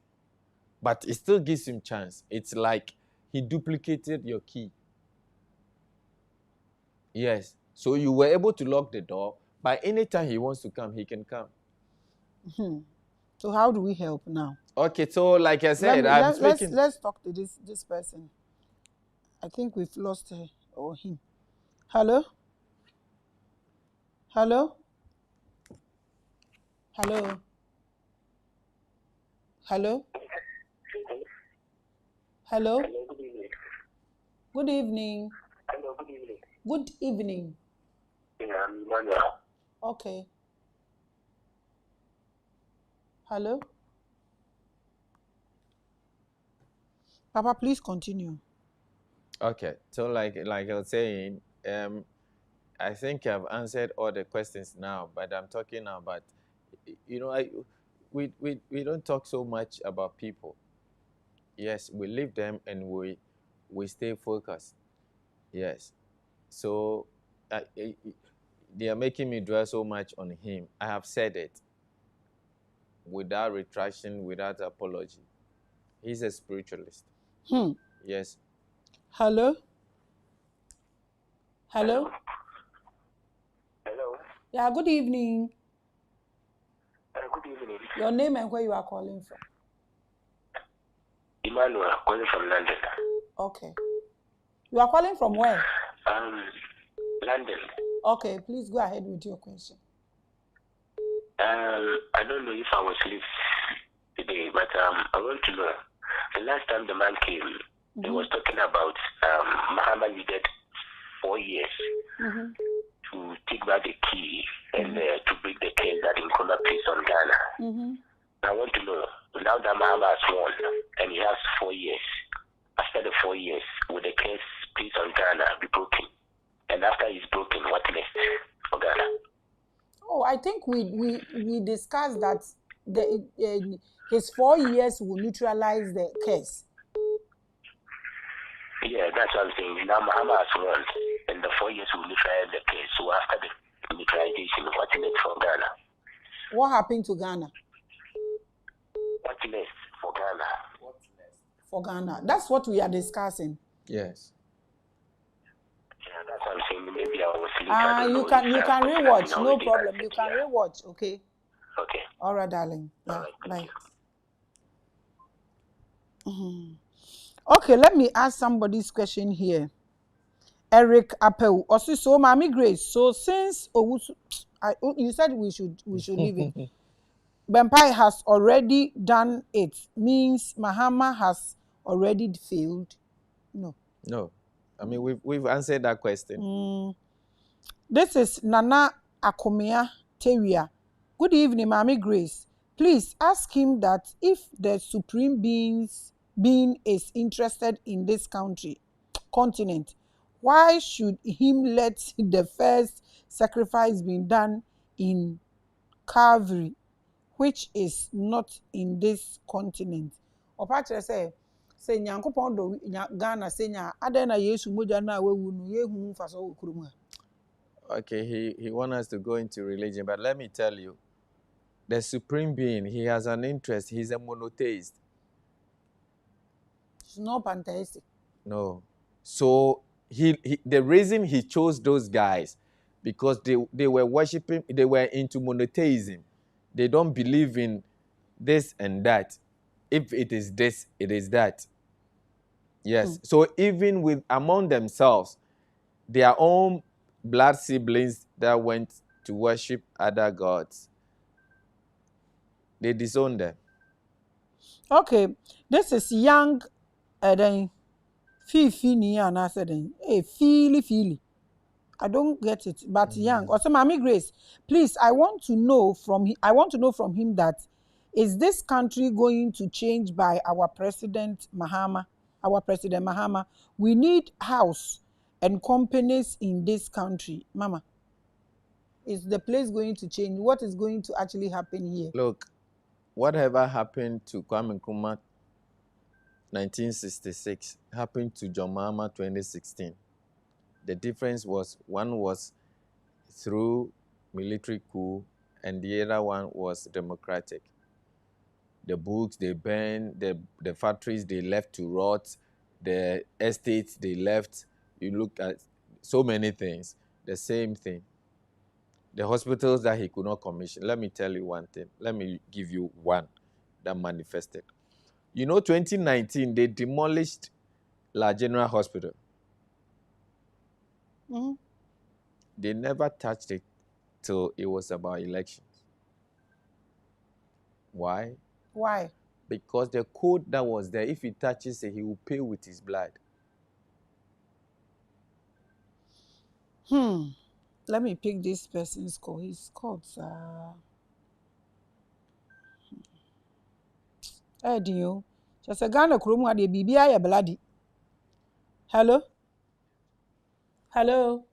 but it still gives him chance. It's like he duplicated your key. Yes. So you were able to lock the door. By any time he wants to come, he can come.
So how do we help now?
Okay, so like I said,
let's talk to this person. I think we've lost her or him. Hello? Hello? Hello? Hello? Hello? Good evening.
Hello, good evening.
Good evening.
Yeah, I'm Emmanuel.
Okay. Hello? Papa, please continue.
Okay, so like I was saying, I think I've answered all the questions now, but I'm talking now about, you know, we don't talk so much about people. Yes, we leave them and we stay focused. Yes, so they are making me dwell so much on him. I have said it without retraction, without apology. He's a spiritualist. Yes.
Hello? Hello?
Hello.
Yeah, good evening.
Good evening.
Your name and where you are calling from?
Emmanuel, calling from London.
Okay. You are calling from where?
London.
Okay, please go ahead with your question.
I don't know if I was late today, but I want to know. The last time the man came, he was talking about Muhammad needed 4 years to take back the key and to break the case that Nkrumah placed on Ghana. I want to know, now that Muhammad has won and he has 4 years, after the 4 years, will the case placed on Ghana be broken? And after it's broken, what next for Ghana?
Oh, I think we discussed that his 4 years will neutralize the case.
Yeah, that's what I'm saying. Now Muhammad has won, and the 4 years will neutralize the case. So after the neutralization, what's next for Ghana?
What happened to Ghana?
What's next for Ghana?
For Ghana. That's what we are discussing.
Yes.
I'm saying maybe I was sleeping. I don't
you
know
can
if,
rewatch.
unfortunately,
No
already
problem. You
answered,
can
yeah.
rewatch. Okay.
Okay.
All right, darling. Yeah.
All right. Thank
Bye.
you.
Okay, let me ask somebody's question here. Eric Appel. Also, so Mommy Grace. So since you said we should leave it. Bempai has already done it. Means Mahama has already failed. No.
No. I mean, we've answered that question.
This is Nana Akomea Teria. Good evening, Mommy Grace. Please ask him that if the supreme being is interested in this continent, why should him let the first sacrifice be done in Calvary, which is not in this continent? Opache say Nyankopon do Ghana senya aden na Yesu moja na wewu no yehu fa so okurum a.
Okay, he wants us to go into religion, but let me tell you, the supreme being, he has an interest. He's a monotheist.
It's not pantheistic.
No. So the reason he chose those guys, because they were worshiping, they were into monotheism. They don't believe in this and that. If it is this, it is that. Yes. So even among themselves, their own blood siblings that went to worship other gods, they disowned them.
Okay, this is young then Fifi and I said hey feely. I don't get it, but young. Also, Mommy Grace, please, I want to know from him that is this country going to change by our President Mahama? We need house and companies in this country. Mama, is the place going to change? What is going to actually happen here?
Look, whatever happened to Kwame Nkrumah 1966 happened to John Mahama 2016. The difference was one was through military coup and the other one was democratic. The books they burned, the factories they left to rot, the estates they left. You look at so many things. The same thing. The hospitals that he could not commission. Let me tell you one thing. Let me give you one that manifested. 2019, they demolished La General Hospital. They never touched it till it was about elections. Why?
Why?
Because the code that was there, if he touches it, he will pay with his blood.
Let me pick this person's call. He's called Edio. Just a Ghana Kuruma de BBI bloody. Hello? Hello?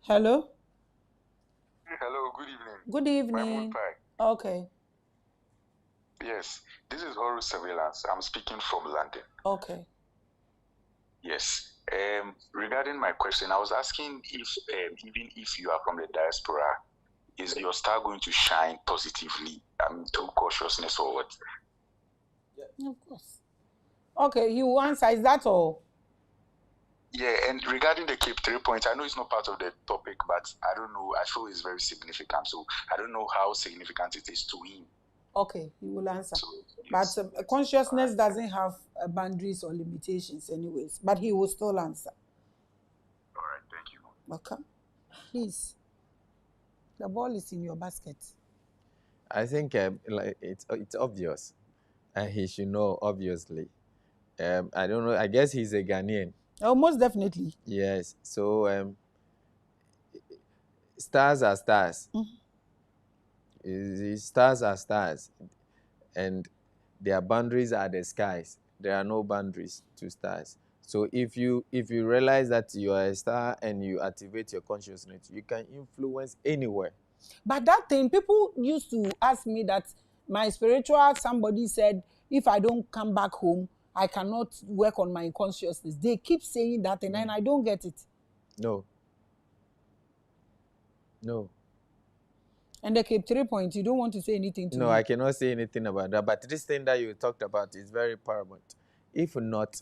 Hello?
Hello, good evening.
Good evening. Okay.
Yes, this is Horus Surveillance. I'm speaking from London.
Okay.
Yes. Regarding my question, I was asking if even if you are from the diaspora, is your star going to shine positively through cautiousness or what?
Yeah, of course. Okay, he will answer. Is that all?
Yeah, and regarding the Cape 3 points, I know it's not part of the topic, but I don't know. I feel it's very significant. So I don't know how significant it is to him.
Okay, he will answer.
So, yes.
But consciousness doesn't have boundaries or limitations anyways. But he will still answer.
All right, thank you.
Welcome. Please. The ball is in your basket.
I think it's obvious. And he should know, obviously. I don't know. I guess he's a Ghanaian.
Oh, most definitely.
Yes. So stars are stars. Stars are stars. And their boundaries are the skies. There are no boundaries to stars. So if you realize that you are a star and you activate your consciousness, you can influence anywhere.
But that thing, people used to ask me that my spiritual somebody said, if I don't come back home, I cannot work on my consciousness. They keep saying that and I don't get it.
No.
And the Cape 3 points, you don't want to say anything to me?
No, I cannot say anything about that. But this thing that you talked about is very paramount. If not,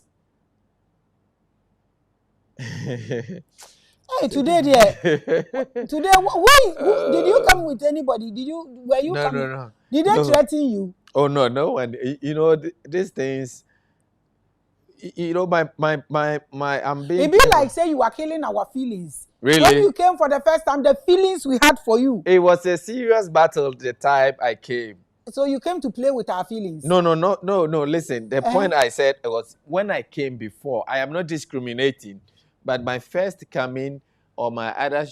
Hey, today, today, who, did you come with anybody? Were you
No,
coming?
no.
Did they
No.
threaten you?
Oh no one. You know these things. You know I'm being
It be
careful.
like say you are killing our feelings.
Really?
When you came for the first time, the feelings we had for you.
It was a serious battle the time I came.
So you came to play with our feelings.
No. Listen, the point I said was when I came before. I am not discriminating, but my first coming or my other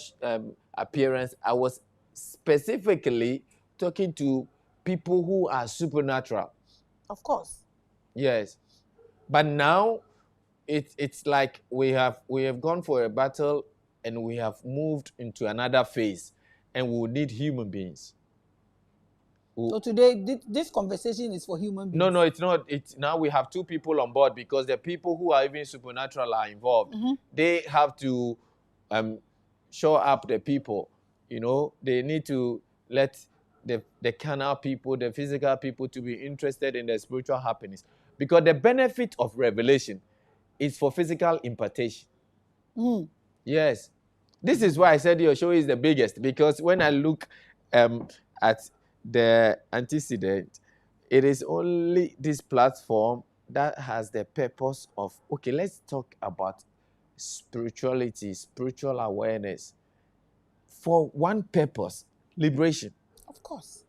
appearance, I was specifically talking to people who are supernatural.
Of course.
Yes, but now it's like we have gone for a battle and we have moved into another phase, and we will need human beings.
So today, this conversation is for human beings.
No, it's not. It's now we have two people on board because the people who are even supernatural are involved.
Mm-hmm.
They have to show up the people. You know, they need to let the carnal people, the physical people, to be interested in the spiritual happiness, because the benefit of revelation is for physical impartation.
Mm.
Yes, this is why I said your show is the biggest, because when I look at the antecedent, it is only this platform that has the purpose of, okay, let's talk about spirituality, spiritual awareness, for one purpose: liberation.
Of course.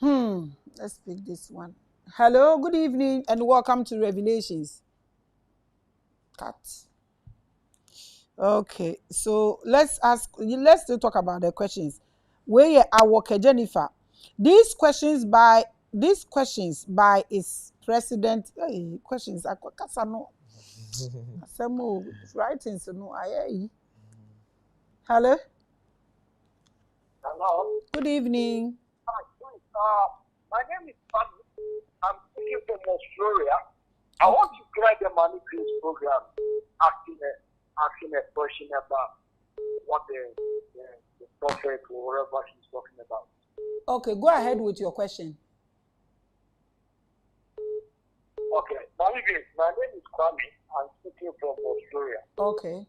Let's pick this one. Hello, good evening, and welcome to Revelations. Cut. Okay, so let's still talk about the questions. Where I work, Jennifer. These questions by is president. Questions. I no. Some writings. No, hello.
Hello.
Good evening.
My name is Maame. I'm speaking from Australia. I want to grab the money please program, asking a question about what the prophet or whatever he's talking about.
Okay, go ahead with your question.
Okay, my name is Kwame. I'm speaking from Australia.
Okay.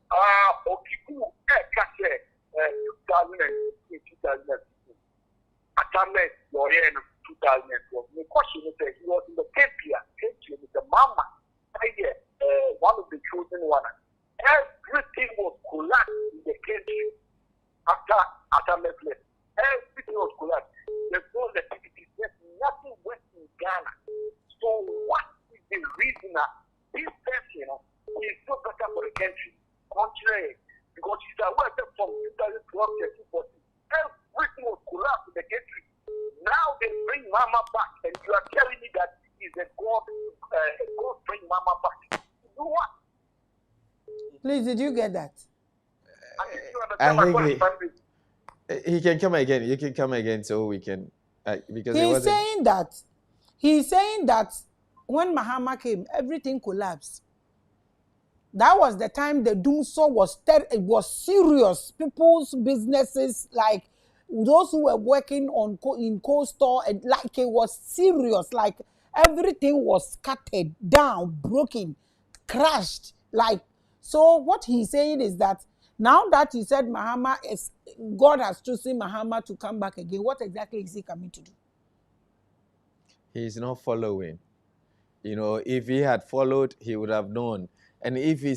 Okiku, 2015. Attainment, lawyer in 2012. The question is that he was in the Kempia with the Mama, one of the chosen one. Everything was collapsed in the country after attainment. Everything was collapsed. There's no electricity. There's nothing west in Ghana. So what is the reason that this person is so better for the country? Contrary, because he's aware that from 2012 to 2014, everything was collapsed in the country. Now they bring Mama back, and you are telling me that he's a God bring Mama back. Do what?
Please, did you get that?
I think he can come again. You can come again so we can, because
he's saying that when Mahama came, everything collapsed. That was the time the doomsday was serious. People's businesses, like those who were working in coastal, and like it was serious. Like everything was scattered down, broken, crashed. Like, so what he's saying is that now that he said God has chosen Mahama to come back again, what exactly is he coming to do?
He's not following. You know, if he had followed, he would have known. And if he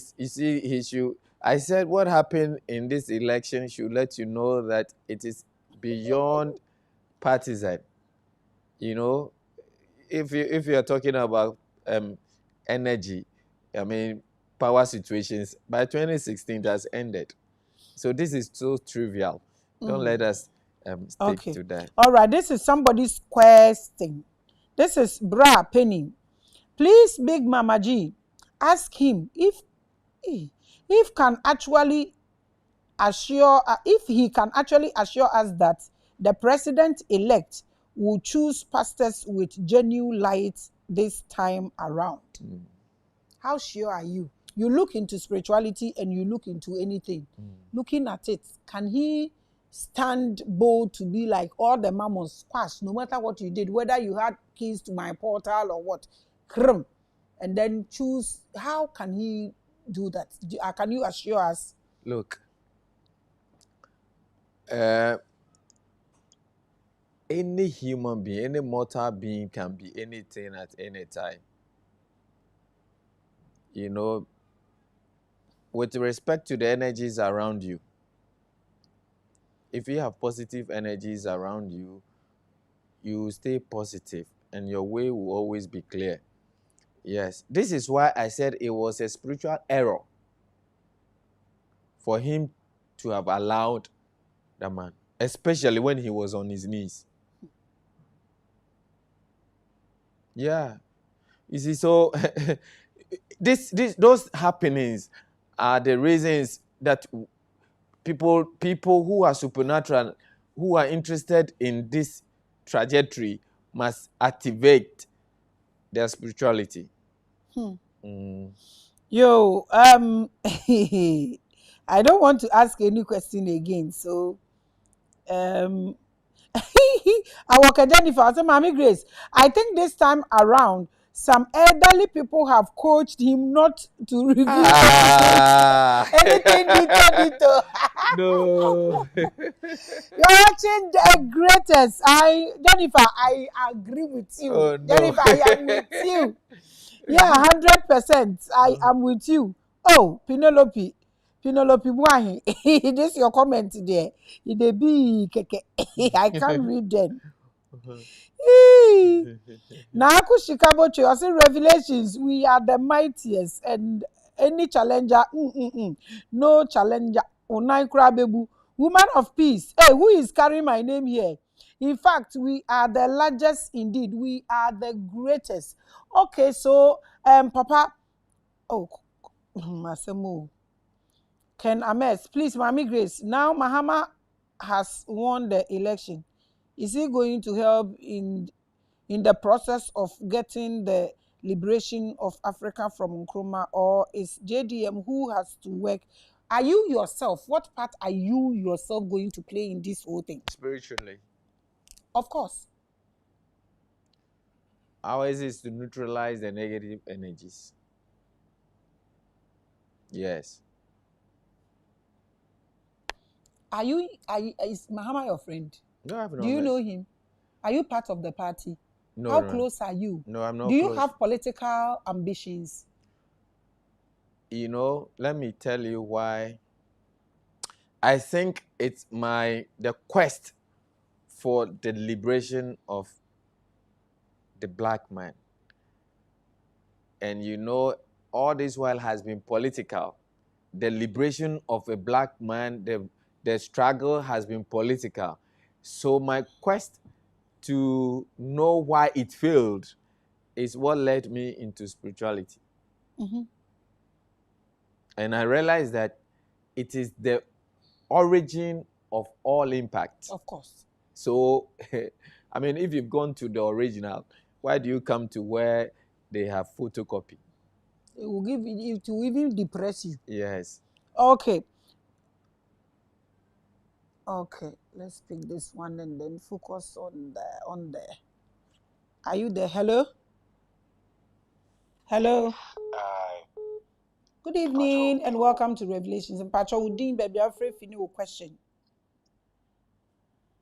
should, I said what happened in this election should let you know that it is beyond partisan. You know, if you are talking about energy, I mean, power situations, by 2016 that's ended. So this is so trivial. Don't let us stick to that.
All right, this is somebody's question. This is Bra Penny. Please, Big Mama G, ask him if he can actually assure us that the president-elect will choose pastors with genuine light this time around. How sure are you? You look into spirituality and you look into anything. Looking at it, can he stand bold to be like all the mammons squash, no matter what you did, whether you had keys to my portal or what, and then choose? How can he do that? Can you assure us?
Look, any human being, any mortal being can be anything at any time. You know, with respect to the energies around you, if you have positive energies around you, you stay positive and your way will always be clear. Yes, this is why I said it was a spiritual error for him to have allowed the man, especially when he was on his knees. Yeah, you see, so those happenings are the reasons that people who are supernatural, who are interested in this trajectory, must activate their spirituality.
Yo, I don't want to ask any question again, so I work at Jennifer. I said, Mommy Grace, I think this time around, some elderly people have coached him not to reveal anything detail.
No.
You're watching the greatest. Jennifer, I agree with you.
Oh, no.
Jennifer, I am with you. Yeah, 100%. I am with you. Oh, Penelope, why? This your comment there. It be keke. I can't read them. Now, Chicago Choice Revelations, we are the mightiest, and any challenger, no challenger. Onai Krabebu, woman of peace. Hey, who is carrying my name here? In fact, we are the largest indeed. We are the greatest. Okay, so Papa, oh, Masemo, Ken Ames, please, Mami Grace. Now Mahama has won the election. Is he going to help in the process of getting the liberation of Africa from Nkrumah, or is JDM who has to work? Are you yourself? What part are you yourself going to play in this whole thing?
Spiritually.
Of course.
Ours is to neutralize the negative energies. Yes.
Is Mahama your friend?
No, I have not.
Do you know him? Are you part of the party?
No.
How close are you?
No, I'm not.
Do you
close.
have political ambitions?
You know, let me tell you why. I think it's the quest for the liberation of the black man. And you know, all this while has been political. The liberation of a black man, the struggle has been political. So my quest to know why it failed is what led me into spirituality. And I realized that it is the origin of all impact.
Of course.
So, I mean, if you've gone to the original, why do you come to where they have photocopy?
It will even depress you.
Yes.
Okay. Okay, let's pick this one and then focus on the. Are you there? Hello? Hello? Good evening and welcome to Revelations. And Pacho Udin, baby, I'm afraid for question.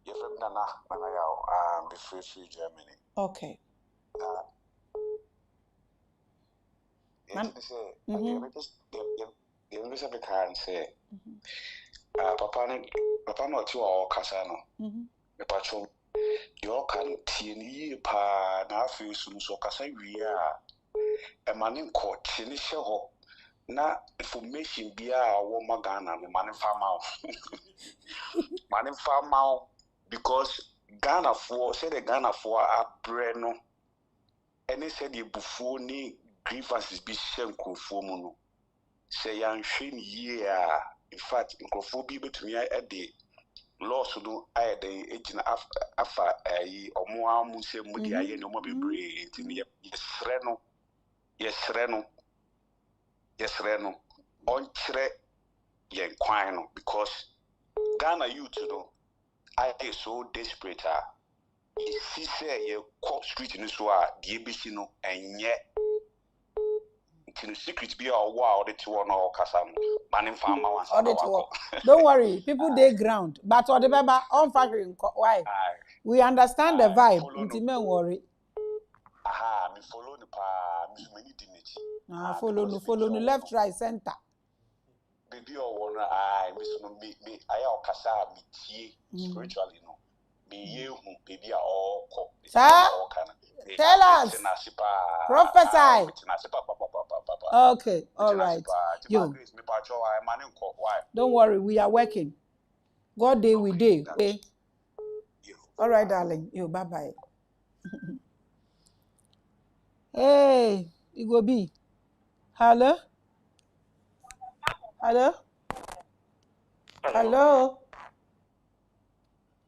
You're from Nana, free Germany.
Okay.
The car and say, Papa not you all Casano. The patrol, your can tea pa na feel soon so Casa we are a man in court, Tinisha na information be a woman Ghana, the man in farm out. Man in farm out because Ghana for said the Ghana for a breno. And they said the buffoni grievances be shem conformo. Say young shin year. In fact, microphobia between me at the law so do I the agent afa or more muse mudia no more be brave. Yes, Reno. On tre yen quino because Ghana you to know I is so desperate. He say ye court street in this war, the ABC no and yet Can secret be a wow the two on all Casam, Manim Farmer once.
Don't worry, people they ground. But or the baba on factory why? We understand the vibe. Don't worry.
Aha, me follow the pa, many dignity.
Follow no left, right, center.
Baby or one, I miss me, I all Casa, me tea, spiritually, no. Be you, baby, all cop.
Tell us. Prophesy. Okay, all right. You. Don't worry, we are working. God day we day. Okay. All right, darling. You bye-bye. Hey, it go be. Hello? Hello? Hello?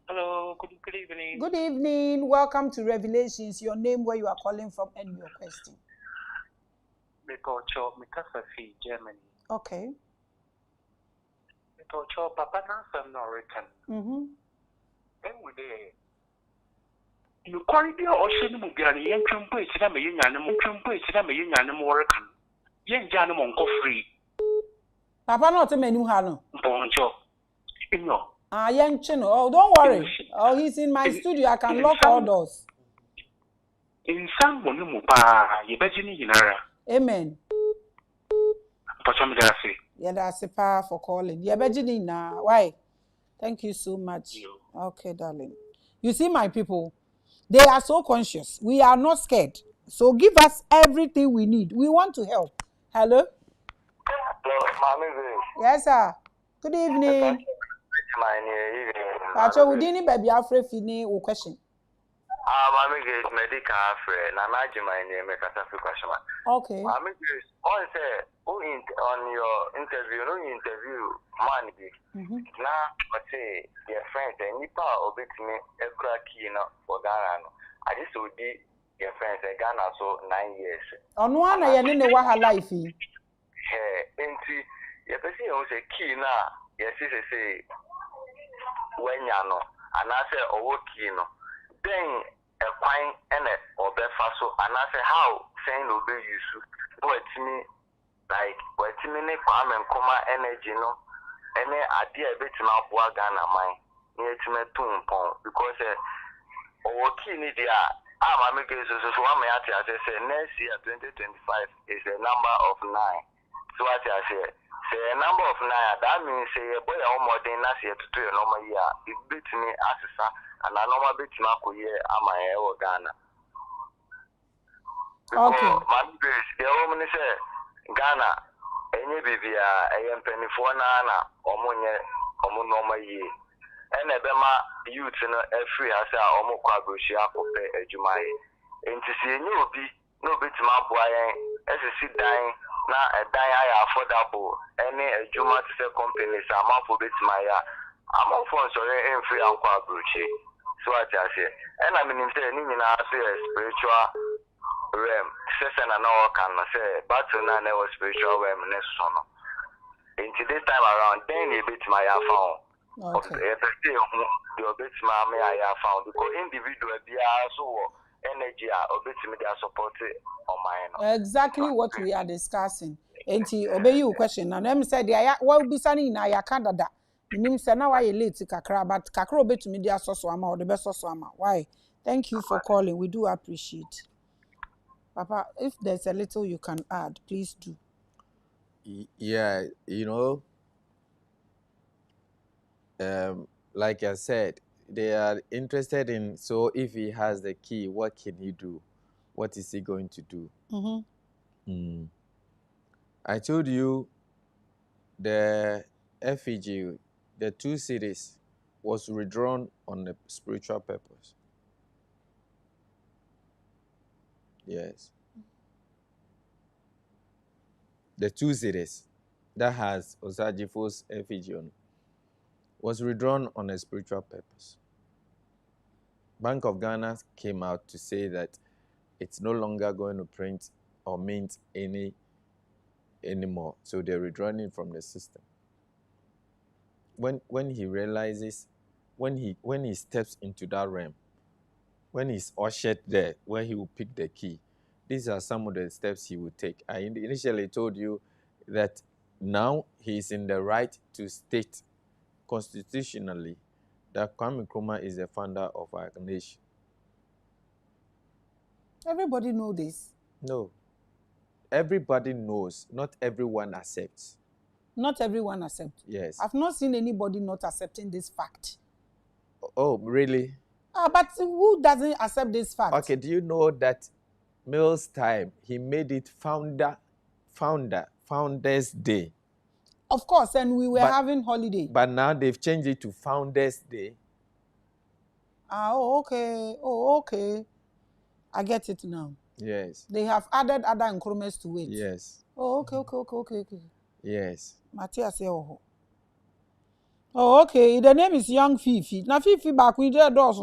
Hello, good evening.
Good evening. Welcome to Revelations. Your name, where you are calling from, and your question.
Because Germany.
Okay.
Because Papa Nansen Norrican. And we there. You quarry the ocean Mugani, young Trump, Sidama Union, Trump, Sidama Union, Morrican. Young Janamon free.
Papa not a menu hano.
Bonjour. No.
Young Chino. Oh, don't worry. Oh, he's in my studio. I can lock all doors.
In some Monupa, you bet you know.
Amen.
Yeah,
that's a power for calling. Yeah, Virginia now. Why? Thank you so much. Okay, darling. You see, my people, they are so conscious. We are not scared. So give us everything we need. We want to help. Hello?
Hello, Maame.
Yes, sir. Good evening. Pacho, we didn't baby afraid fini o question.
Maame is medical afraid. Na my name make a question.
Okay.
Maame is on say on your interview, no interview man be. Now I say your friend and nipa obet me ekra key no for Ghana no. I just would be your friends in Ghana so 9 years.
On one I ne wa her life.
Enti ye person who say key na yes say when ya no and I say owo key no. Then a fine and a faso and I say how saying obey you what me like what me ne kwam and coma energy no any idea bit ma boa Ghana mine near to me pon because owo key ni dia Maame go so one me I say next year 2025 is a number of 9. So what I say a number of 9, that means say a boy or more than last year to 2 normal year. It beat me as a and I normal beat my year am I Ghana.
Okay.
My base, the woman say Ghana, any baby, I am penny for Nana or normal year. And a bema youth in a free as a homo quabushia a Jumai. And to see no bit my boy as a sit dying. Now a die affordable any Juma to say companies I'm out for bit my I'm out for sorry and free and quabushi. So I just say, and I mean, saying spiritual realm, session and all can say, but none was spiritual realm next summer. In today's time around, then you bit my phone. Okay. The bit my I found because individual they are so energy or bit me they are supported on mine.
Exactly what we are discussing. Enti obey you question and them said they what be sani na ya Canada. Minim say na why late kakra but kakra obey to me dia so ama or the best so ama. Why? Thank you for calling. We do appreciate. Papa, if there's a little you can add, please do.
Yeah, you know, like I said, they are interested in, so if he has the key, what can he do? What is he going to do? I told you the effigy, the 2 cities, was redrawn on a spiritual purpose. Yes. The 2 cities that has Osajifo's effigy on was redrawn on a spiritual purpose. Bank of Ghana came out to say that it's no longer going to print or mint anymore. So they're redrawing it from the system. When he realizes, when he steps into that realm, when he's ushered there, where he will pick the key, these are some of the steps he would take. I initially told you that now he is in the right to state constitutionally that Kwame Nkrumah is the founder of our nation.
Everybody know this.
No. Everybody knows. Not everyone accepts.
Not everyone accepts.
Yes.
I've not seen anybody not accepting this fact.
Oh, really?
But who doesn't accept this fact?
Okay, do you know that Mill's time, he made it Founders Day?
Of course, and we were having holiday.
But now they've changed it to Founders Day.
Oh, okay. Oh, okay. I get it now.
Yes.
They have added other Nkrumahs to it.
Yes.
Oh, okay.
Yes.
Matthias, oh, okay. The name is Young Fifi. Now Fifi back with the doors.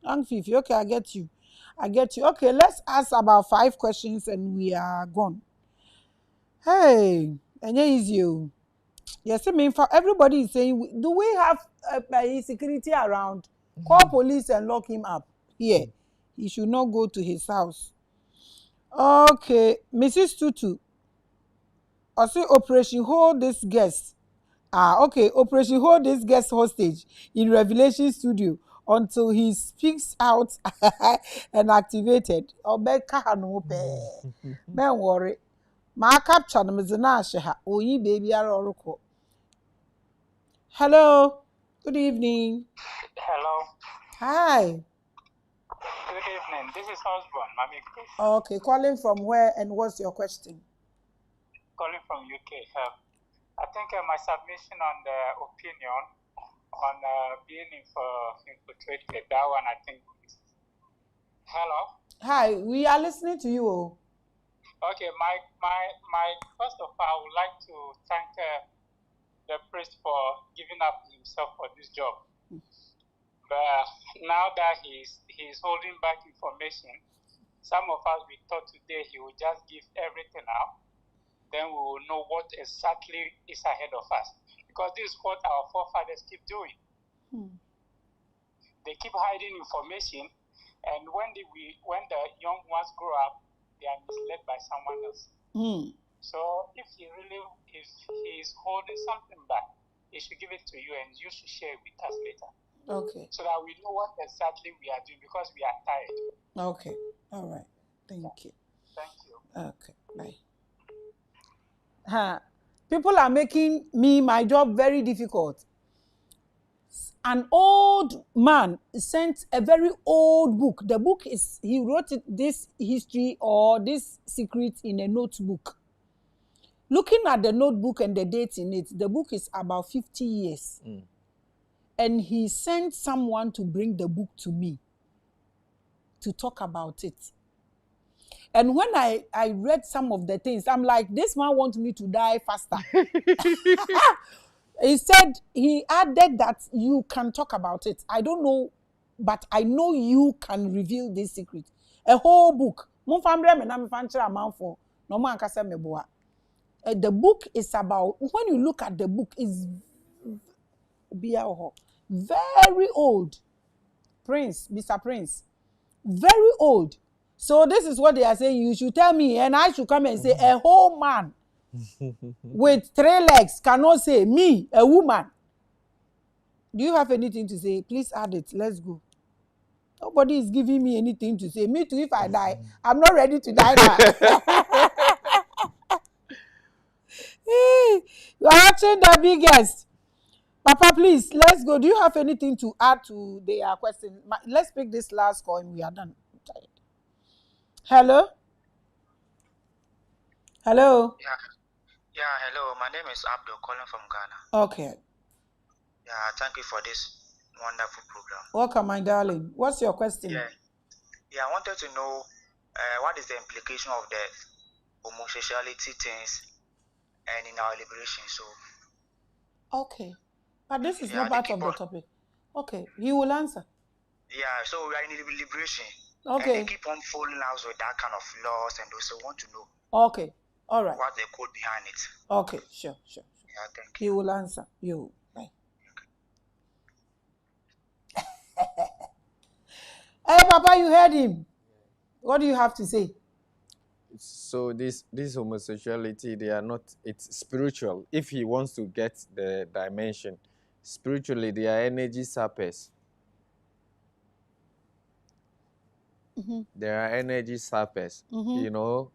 Young Fifi. Okay, I get you. Okay, let's ask about 5 questions and we are gone. Hey, and easy. Yes, I mean, for everybody is saying, do we have security around? Call police and lock him up. Here, he should not go to his house. Okay, Mrs. Tutu. I say Operation Hold this guest. Okay, Operation Hold this guest hostage in Revelation Studio until he speaks out and activated. Don't worry. Ma capture them is na oyi baby aroroko. Hello. Good evening.
Hello.
Hi.
Good evening. This is husband, Maame.
Okay, calling from where and what's your question?
Calling from UK. I think my submission on the opinion on being infiltrated, that one I think is... Hello?
Hi, we are listening to you.
Okay, my first of all, I would like to thank the priest for giving up himself for this job. But now that he's holding back information, some of us, we thought today he would just give everything out. Then we will know what exactly is ahead of us. Because this is what our forefathers keep doing. They keep hiding information, and when the young ones grow up, they are misled by someone else. So if he is holding something back, he should give it to you, and you should share it with us later.
Okay.
So that we know what exactly we are doing, because we are tired.
Okay. All right. Thank you.
Thank you.
Okay. Bye. People are making my job very difficult. An old man sent a very old book. The book is, he wrote this history or this secret in a notebook. Looking at the notebook and the dates in it, the book is about 50 years. And he sent someone to bring the book to me to talk about it. And when I read some of the things, I'm like, this man wants me to die faster. He said, he added that you can talk about it. I don't know, but I know you can reveal this secret. A whole book. The book is about, when you look at the book, it's very old. Mr. Prince. Very old. So this is what they are saying. You should tell me, and I should come and say, a whole man with 3 legs cannot say, me, a woman. Do you have anything to say? Please add it. Let's go. Nobody is giving me anything to say. Me too, if I die, I'm not ready to die now. You are watching the biggest. Papa, please, let's go. Do you have anything to add to their question? Let's pick this last call and we are done. Hello? Hello?
Yeah, hello. My name is Abdul, calling from Ghana.
Okay.
Yeah, thank you for this wonderful program.
Welcome, my darling. What's your question?
Yeah, I wanted to know what is the implication of the homosexuality things and in our liberation. So.
Okay. But this is not part of the topic. Okay, he will answer.
Yeah, so we are in liberation.
Okay.
And they keep on fooling us with that kind of laws, and also want to know.
Okay, all right.
What the code behind it.
Okay, sure.
Yeah, thank you.
He will answer you. Bye. Hey, Papa, you heard him. What do you have to say?
So this homosexuality, they are not, it's spiritual. If he wants to get the dimension spiritually, they are energy sappers. There are energy sappers, you know.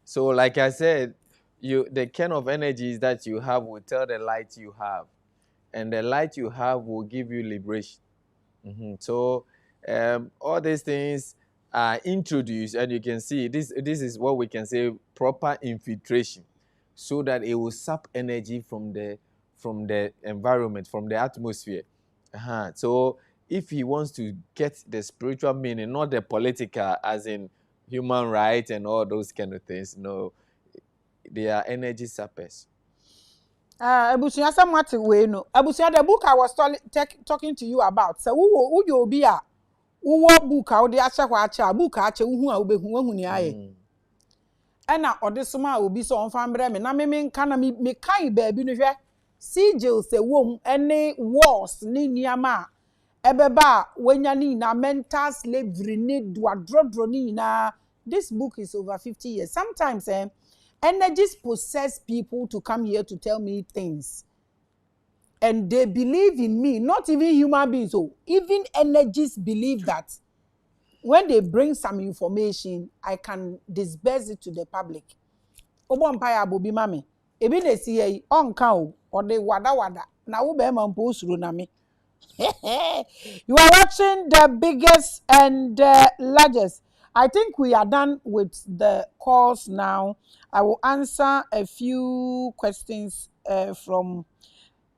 So like I said, the kind of energies that you have will tell the light you have, and the light you have will give you liberation. So all these things are introduced, and you can see this is what we can say proper infiltration, so that it will sap energy from the environment, from the atmosphere. So if he wants to get the spiritual meaning, not the political, as in human rights and all those kind of things, no, they are energy sappers.
Abusuya somewhat way no. Abusuya, the book I was talking to you about. So who you be a who book out the acha wacha book acha who hu ni aye. Ena odesoma obi so onfa mbre me na me nka na me kai baabi no hwe. Sigil se wom ene wars ni niama ebeba wenya ni na mental slavery ni dwadrodro ni na. This book is over 50 years. Sometimes energies possess people to come here to tell me things. And they believe in me, not even human beings. So even energies believe that when they bring some information, I can disperse it to the public. Obo empire abobi mame. Ebi na si yi onka o, ode wada. Na wo be ma mpo usuru na me. You are watching the biggest and largest. I think we are done with the calls now. I will answer a few questions from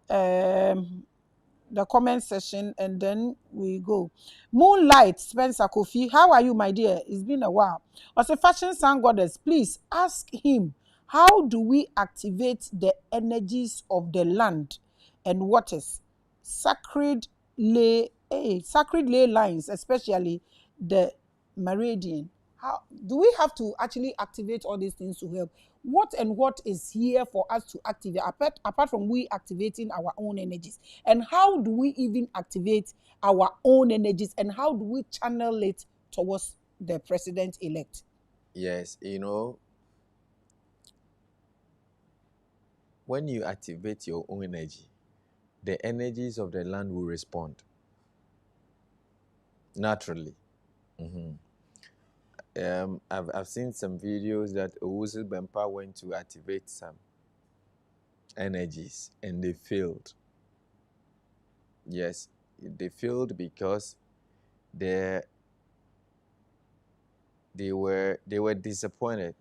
the comment section, and then we go. Moonlight Spencer Kofi, how are you, my dear? It's been a while. As a fashion sun goddess, please ask him, how do we activate the energies of the land and waters? Sacred ley lines, especially the meridian. How do we have to actually activate all these things to help? What is here for us to activate apart from we activating our own energies? And how do we even activate our own energies, and how do we channel it towards the president-elect?
Yes, when you activate your own energy, the energies of the land will respond naturally. I've seen some videos that Owusu Bempa went to activate some energies and they failed. Yes, they failed because they were disappointed.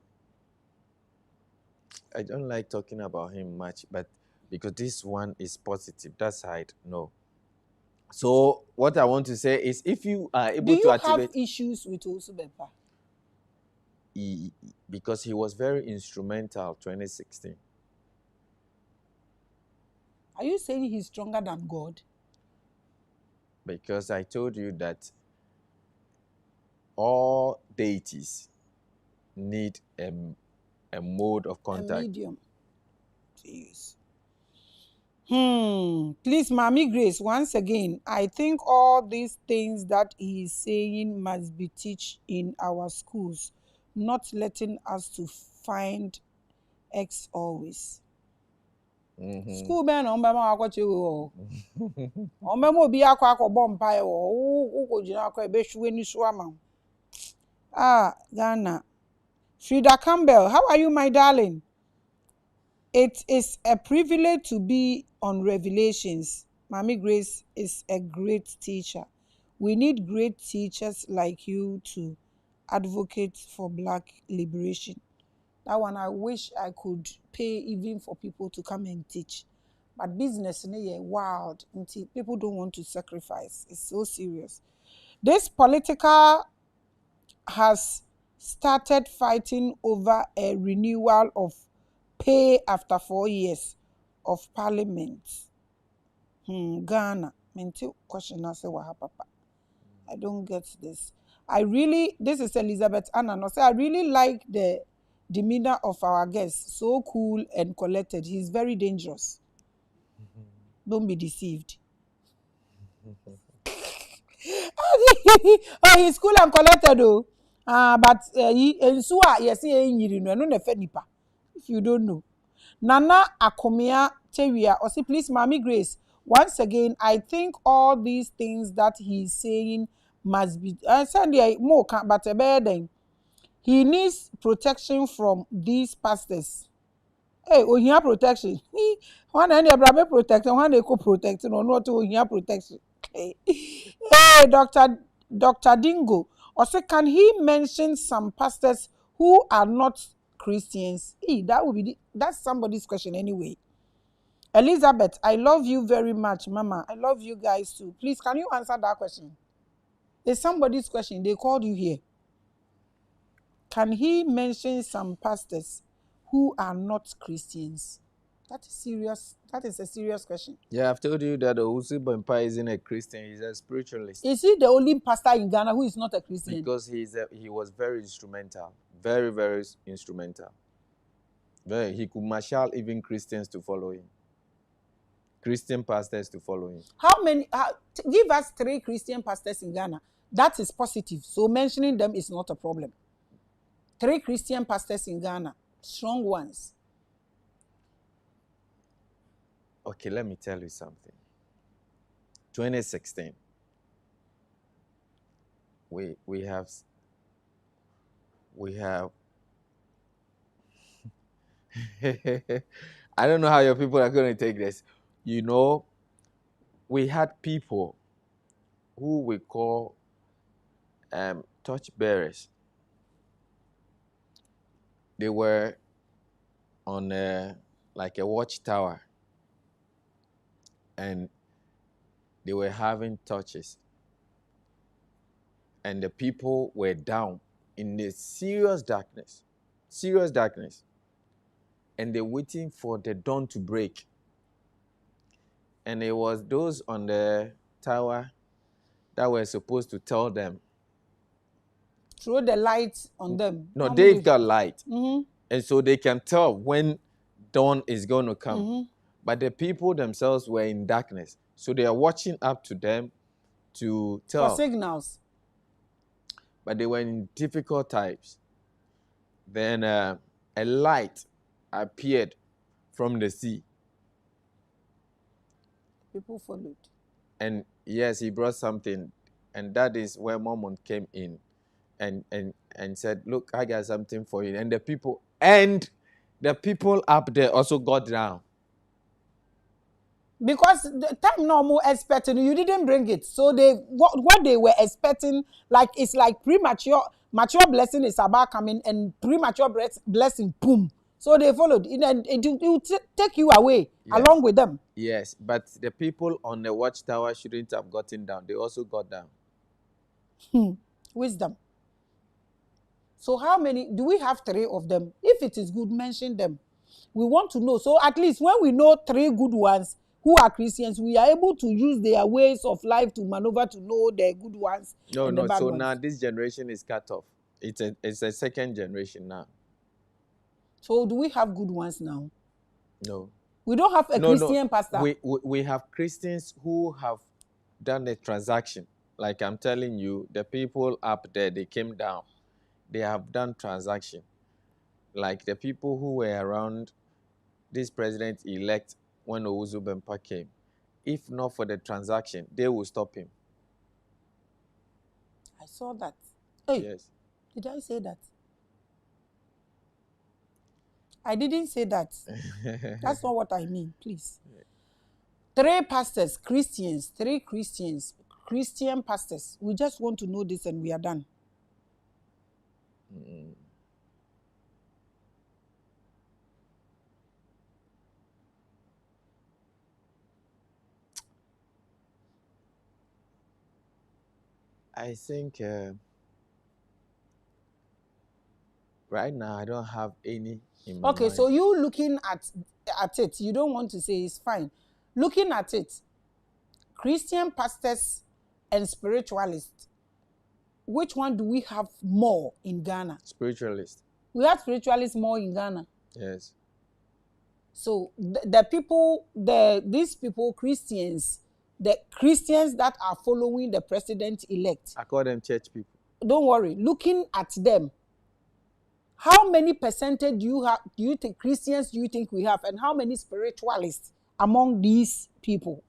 I don't like talking about him much, but because this one is positive, that side, no. So what I want to say is, if you are able to activate...
Do you have issues with Owusu Bempa?
Because he was very instrumental 2016.
Are you saying he's stronger than God?
Because I told you that all deities need a mode of contact.
A medium. Please. Please, Mami Grace, once again, I think all these things that he is saying must be taught in our schools, not letting us to find X always. School ben on bema akwache wo. On bema obi akwa akobọ mpae wo. Wo jina akwa ebehwe ni so ama. Ghana. Frida Campbell, how are you, my darling? It is a privilege to be on Revelations. Mami Grace is a great teacher. We need great teachers like you to advocate for Black liberation. That one, I wish I could pay even for people to come and teach. But business is wild. People don't want to sacrifice. It's so serious. This political has started fighting over a renewal of pay after 4 years of parliament. Ghana. Question I say what papa. I don't get this. This is Elizabeth Annan. I really like the demeanor of our guest. So cool and collected. He's very dangerous. Don't be deceived. Oh, he's cool and collected though. But ensua yes yiri no no na fa nipa. If you don't know. Nana Akomia Tewia or say please Mommy Grace. Once again, I think all these things that he's saying must be Sunday more but a burden. He needs protection from these pastors. Hey, ohia protection. One and your brother protect, one they co protect, no, not ohia protection. Hey, Dr. Dingo. Also, can he mention some pastors who are not Christians? That would be that's somebody's question anyway. Elizabeth, I love you very much, Mama. I love you guys too. Please, can you answer that question? It's somebody's question. They called you here. Can he mention some pastors who are not Christians? That is serious. That is a serious question.
Yeah, I've told you that Owusu Bempa isn't a Christian. He's a spiritualist.
Is he the only pastor in Ghana who is not a Christian?
Because he was very instrumental. Very, very instrumental. He could marshal even Christians to follow him. Christian pastors to follow him.
How many? Give us 3 Christian pastors in Ghana. That is positive. So mentioning them is not a problem. 3 Christian pastors in Ghana. Strong ones.
Okay, let me tell you something. 2016. We have I don't know how your people are going to take this. You know, we had people who we call torch bearers. They were on like a watchtower, and they were having torches, and the people were down in the serious darkness, and they're waiting for the dawn to break. And it was those on the tower that were supposed to tell them.
Throw the light on them.
No, they've got light. And so they can tell when dawn is going to come. But the people themselves were in darkness. So they are watching up to them to tell.
For signals.
But they were in difficult times. Then a light appeared from the sea.
People followed.
And yes, he brought something. And that is where Mmon came in and said, look, I got something for you. And the people up there also got down.
Because the time normal expecting, you didn't bring it. So what they were expecting, like it's like mature blessing is about coming, and premature blessing, boom. So they followed, and it will take you away along with them.
Yes, but the people on the watchtower shouldn't have gotten down. They also got down.
Wisdom. So how many, do we have 3 of them? If it is good, mention them. We want to know. So at least when we know 3 good ones who are Christians, we are able to use their ways of life to maneuver to know the good ones and the bad
so
ones.
Now this generation is cut off. It's a second generation now.
So do we have good ones now?
No.
We don't have a Christian pastor.
We have Christians who have done the transaction. Like I'm telling you, the people up there, they came down. They have done transaction. Like the people who were around this president-elect when Owusu Bempa came. If not for the transaction, they will stop him.
I saw that. Hey,
yes.
Did I say that? I didn't say that. That's not what I mean, please. 3 pastors, Christians, 3 Christians, Christian pastors. We just want to know this and we are done.
I think right now I don't have any in my mind.
So you looking at it, you don't want to say it's fine. Looking at it, Christian pastors and spiritualists, which one do we have more in Ghana?
Spiritualists.
We have spiritualists more in Ghana.
Yes.
So these people, Christians, the Christians that are following the president-elect.
I call them church people.
don't worry. Looking at them, how many percentage do you think Christians do you think we have, and how many spiritualists among these people?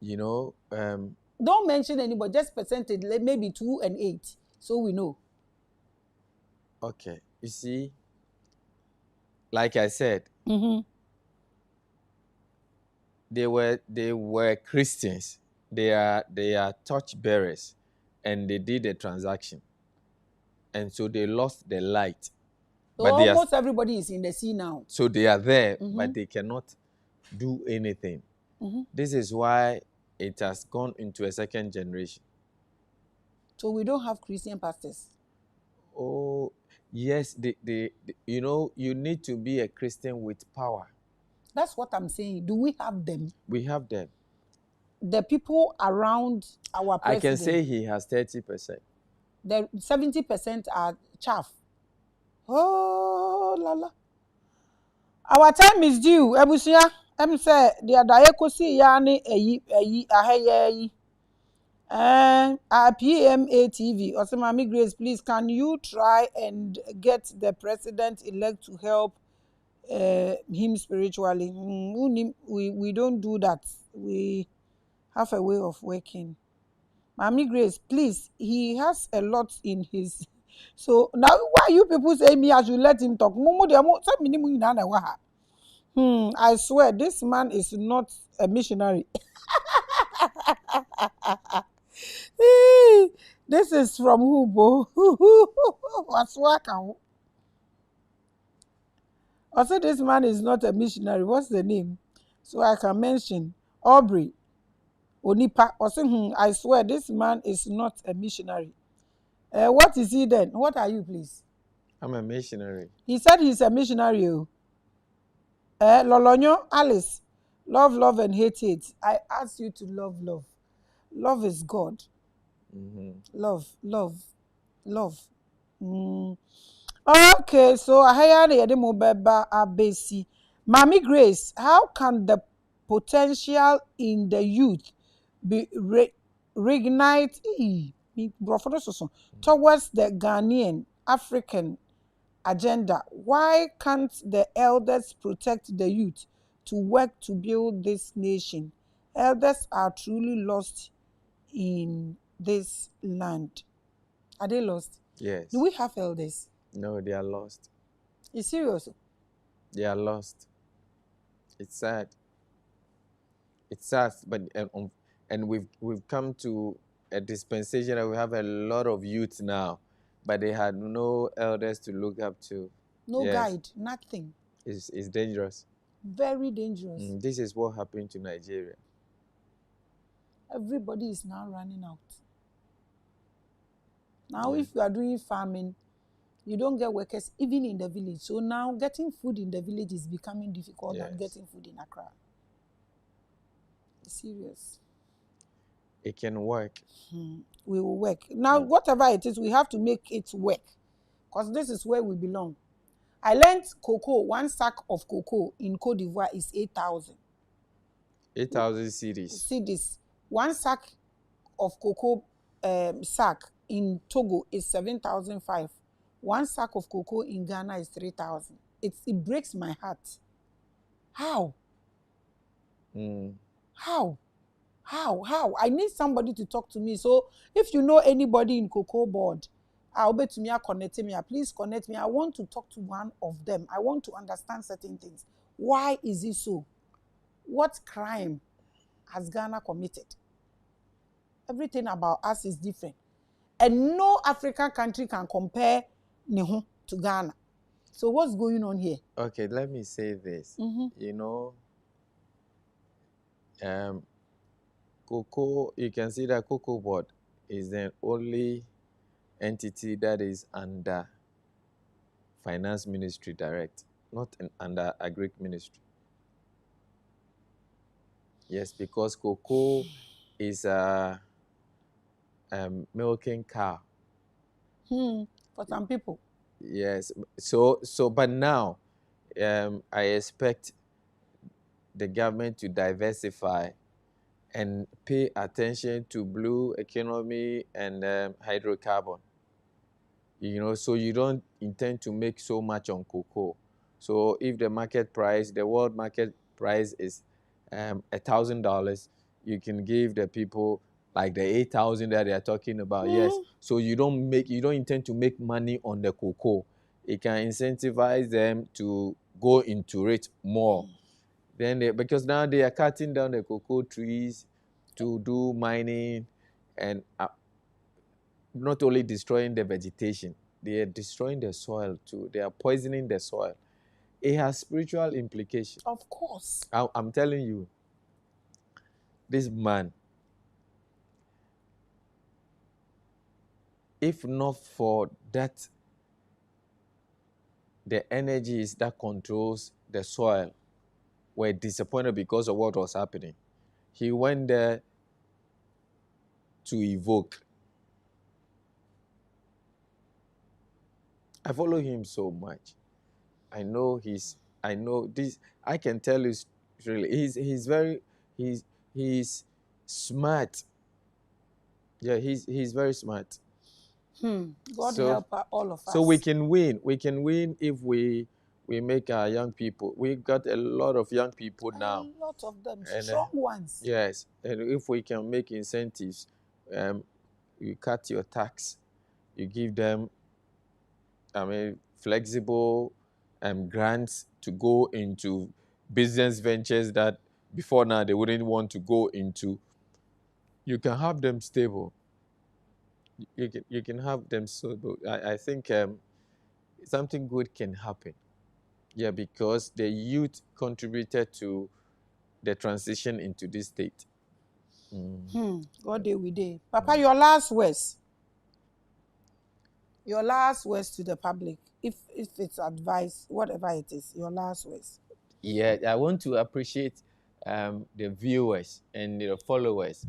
You know,
don't mention anybody, just percentage, maybe 2 and 8, so we know.
Okay, you see, like I said, they were Christians. They are torch bearers, and they did a transaction, and so they lost the light.
So but almost everybody is in the sea now.
So they are there, but they cannot do anything. This is why it has gone into a second generation.
So we don't have Christian pastors.
Oh, yes. You know, you need to be a Christian with power.
That's what I'm saying. Do we have them?
We have them.
The people around our president.
I can say he has 30%.
The 70% are chaff. Oh, la la. Our time is due. Ebusia, say the adayekosi yani aheyi. PMA TV, Osemami Grace, please, can you try and get the president-elect to help him spiritually? We don't do that. We have a way of working. Mami Grace, please, he has a lot in his... So now why you people say me I should let him talk? I swear this man is not a missionary. This is from Hubo. Also, this man is not a missionary. What's the name? So I can mention Aubrey Onipa. Also, I swear this man is not a missionary. What is he then? What are you, please?
I'm a missionary.
He said he's a missionary. Lolonyo Alice, love and hate. I ask you to love. Love is God. Love. Okay, so ahaya na yede mo beba abesi. Mami Grace, how can the potential in the youth be reignite towards the Ghanaian African agenda? Why can't the elders protect the youth to work to build this nation? Elders are truly lost in this land. Are they lost?
Yes.
Do we have elders?
No, they are lost.
Is serious?
They are lost. It's sad. It's sad, but and we've come to a dispensation that we have a lot of youth now, but they had no elders to look up to.
No guide, nothing.
It's dangerous.
Very dangerous.
This is what happened to Nigeria.
Everybody is now running out. Now, if you are doing farming, you don't get workers even in the village. So now getting food in the village is becoming difficult than getting food in Accra. It's serious.
It can work.
We will work. Now, whatever it is, we have to make it work. Because this is where we belong. I learned cocoa, 1 sack of cocoa in Cote d'Ivoire is 8,000.
8,000 cedis.
Cedis. 1 sack of cocoa sack in Togo is 7,500. 1 sack of cocoa in Ghana is 3,000. It breaks my heart. How? How? I need somebody to talk to me. So if you know anybody in cocoa board, I'll bet to me, connect me. Please connect me. I want to talk to one of them. I want to understand certain things. Why is it so? What crime has Ghana committed? Everything about us is different. And no African country can compare to Ghana. So what's going on here?
Okay, let me say this. You know, cocoa, you can see that cocoa board is the only entity that is under finance ministry direct, not under agric ministry. Yes, because cocoa is a milking cow.
For some people.
Yes. So but now I expect the government to diversify and pay attention to blue economy and hydrocarbon. So you don't intend to make so much on cocoa. So if the world market price is $1,000, you can give the people like the 8,000 that they are talking about. Yes. So you don't intend to make money on the cocoa. It can incentivize them to go into it more. Then because now they are cutting down the cocoa trees to do mining, and not only destroying the vegetation, they are destroying the soil too. They are poisoning the soil. It has spiritual implications.
Of course.
I'm telling you, this man, if not for that, the energies that controls the soil were disappointed because of what was happening. He went there to evoke. I follow him so much. I know this. I can tell you really. He's smart. Yeah, he's very smart.
God help all of us.
So we can win. We can win if we make our young people. We got a lot of young people now.
A lot of them, strong ones.
Yes, and if we can make incentives, you cut your tax, you give them, flexible grants to go into business ventures that before now they wouldn't want to go into. You can have them stable. You can have them stable. I think something good can happen. Yeah, because the youth contributed to the transition into this state.
God day we day. Papa, your last words. Your last words to the public. If it's advice, whatever it is, your last words.
Yeah, I want to appreciate the viewers and the followers.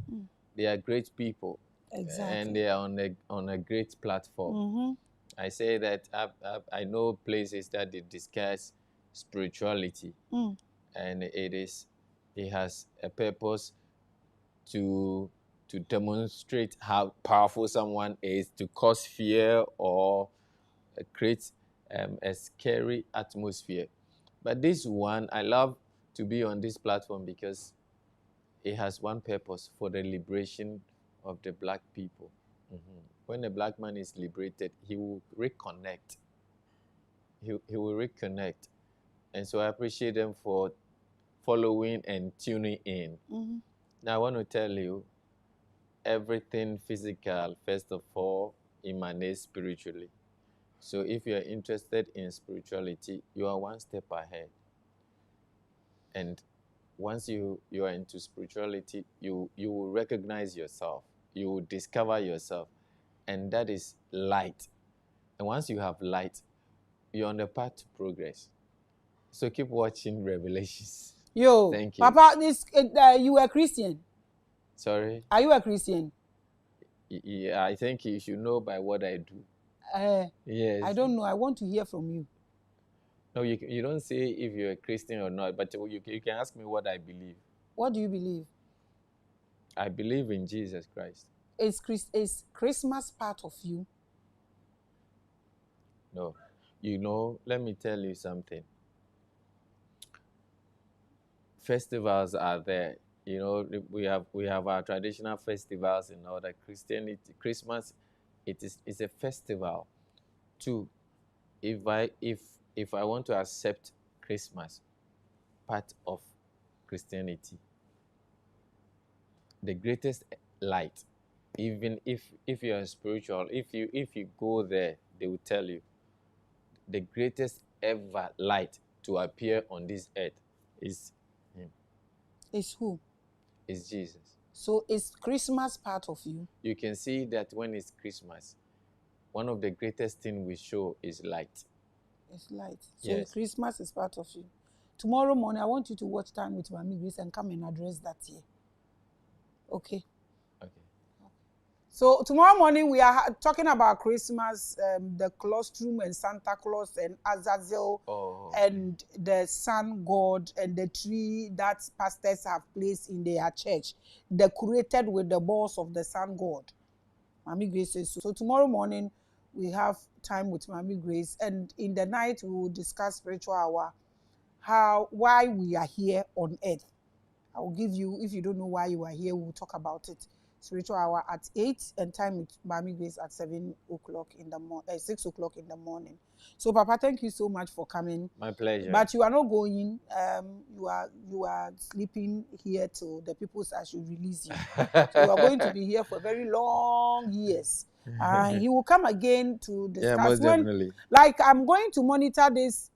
They are great people.
Exactly.
And they are on a great platform. I say that I know places that they discuss spirituality, and it has a purpose to demonstrate how powerful someone is, to cause fear or create a scary atmosphere. But this one, I love to be on this platform because it has one purpose: for the liberation of the black people. When a black man is liberated, he will reconnect. He will reconnect. And so I appreciate them for following and tuning in. Now I want to tell you, everything physical, first of all, emanates spiritually. So if you are interested in spirituality, you are one step ahead. And once you are into spirituality, you will recognize yourself. You will discover yourself. And that is light. And once you have light, you're on the path to progress. So keep watching Revelations.
Yo,
thank you.
Papa, you a Christian?
Sorry?
Are you a Christian?
Yeah, I think you should know by what I do. Yes.
I don't know. I want to hear from you.
No, you don't say if you're a Christian or not, but you can ask me what I believe.
What do you believe?
I believe in Jesus Christ.
Is Christmas part of you?
No. Let me tell you something. Festivals are there. We have our traditional festivals in order. Christmas, it's a festival. Too, if I want to accept Christmas, part of Christianity, the greatest light, even if you are spiritual, if you go there, they will tell you the greatest ever light to appear on this earth is him.
Is who?
Is Jesus.
So is Christmas part of you?
You can see that when it's Christmas, one of the greatest things we show is light.
It's light. So
yes.
Christmas is part of you. Tomorrow morning, I want you to watch Time with Maame Grace and come and address that here. Okay?
Okay.
So tomorrow morning we are talking about Christmas, the colostrum and Santa Claus and Azazel and the sun god and the tree that pastors have placed in their church, decorated with the balls of the sun god. Mami Grace says so. So tomorrow morning we have time with Mami Grace, and in the night we will discuss spiritual hour, why we are here on earth. I will give you, if you don't know why you are here, we will talk about it. Spiritual hour at 8 and time with Mami Grace at 7 o'clock in the morning, 6 o'clock in the morning. So, Papa, thank you so much for coming.
My pleasure.
But you are not going. You are sleeping here till the people should release you. So you are going to be here for very long years. And he will come again to discuss.
Yeah, most definitely.
Like, I'm going to monitor this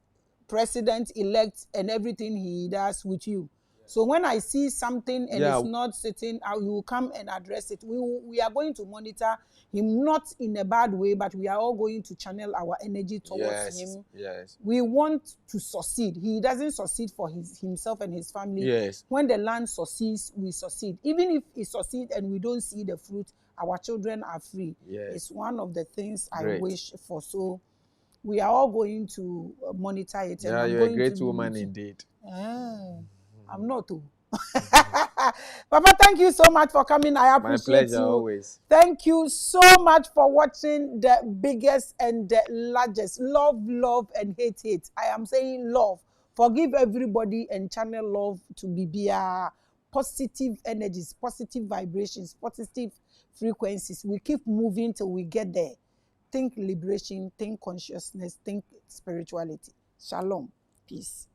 president-elect and everything he does with you. So when I see something and it's not sitting, you will come and address it. We are going to monitor him, not in a bad way, but we are all going to channel our energy towards him.
Yes.
We want to succeed. He doesn't succeed for himself and his family.
Yes.
When the land succeeds, we succeed. Even if he succeeds and we don't see the fruit, our children are free.
Yes.
It's one of the things I
Great.
wish for. So we are all going to monitor it.
Yeah,
and
you're a great woman indeed.
I'm not too. Papa, thank you so much for coming. I appreciate
My pleasure,
you.
always.
Thank you so much for watching the biggest and the largest. Love, and hate. I am saying love. Forgive everybody and channel love to BBR. Positive energies, positive vibrations, positive frequencies. We keep moving till we get there. Think liberation, think consciousness, think spirituality. Shalom. Peace.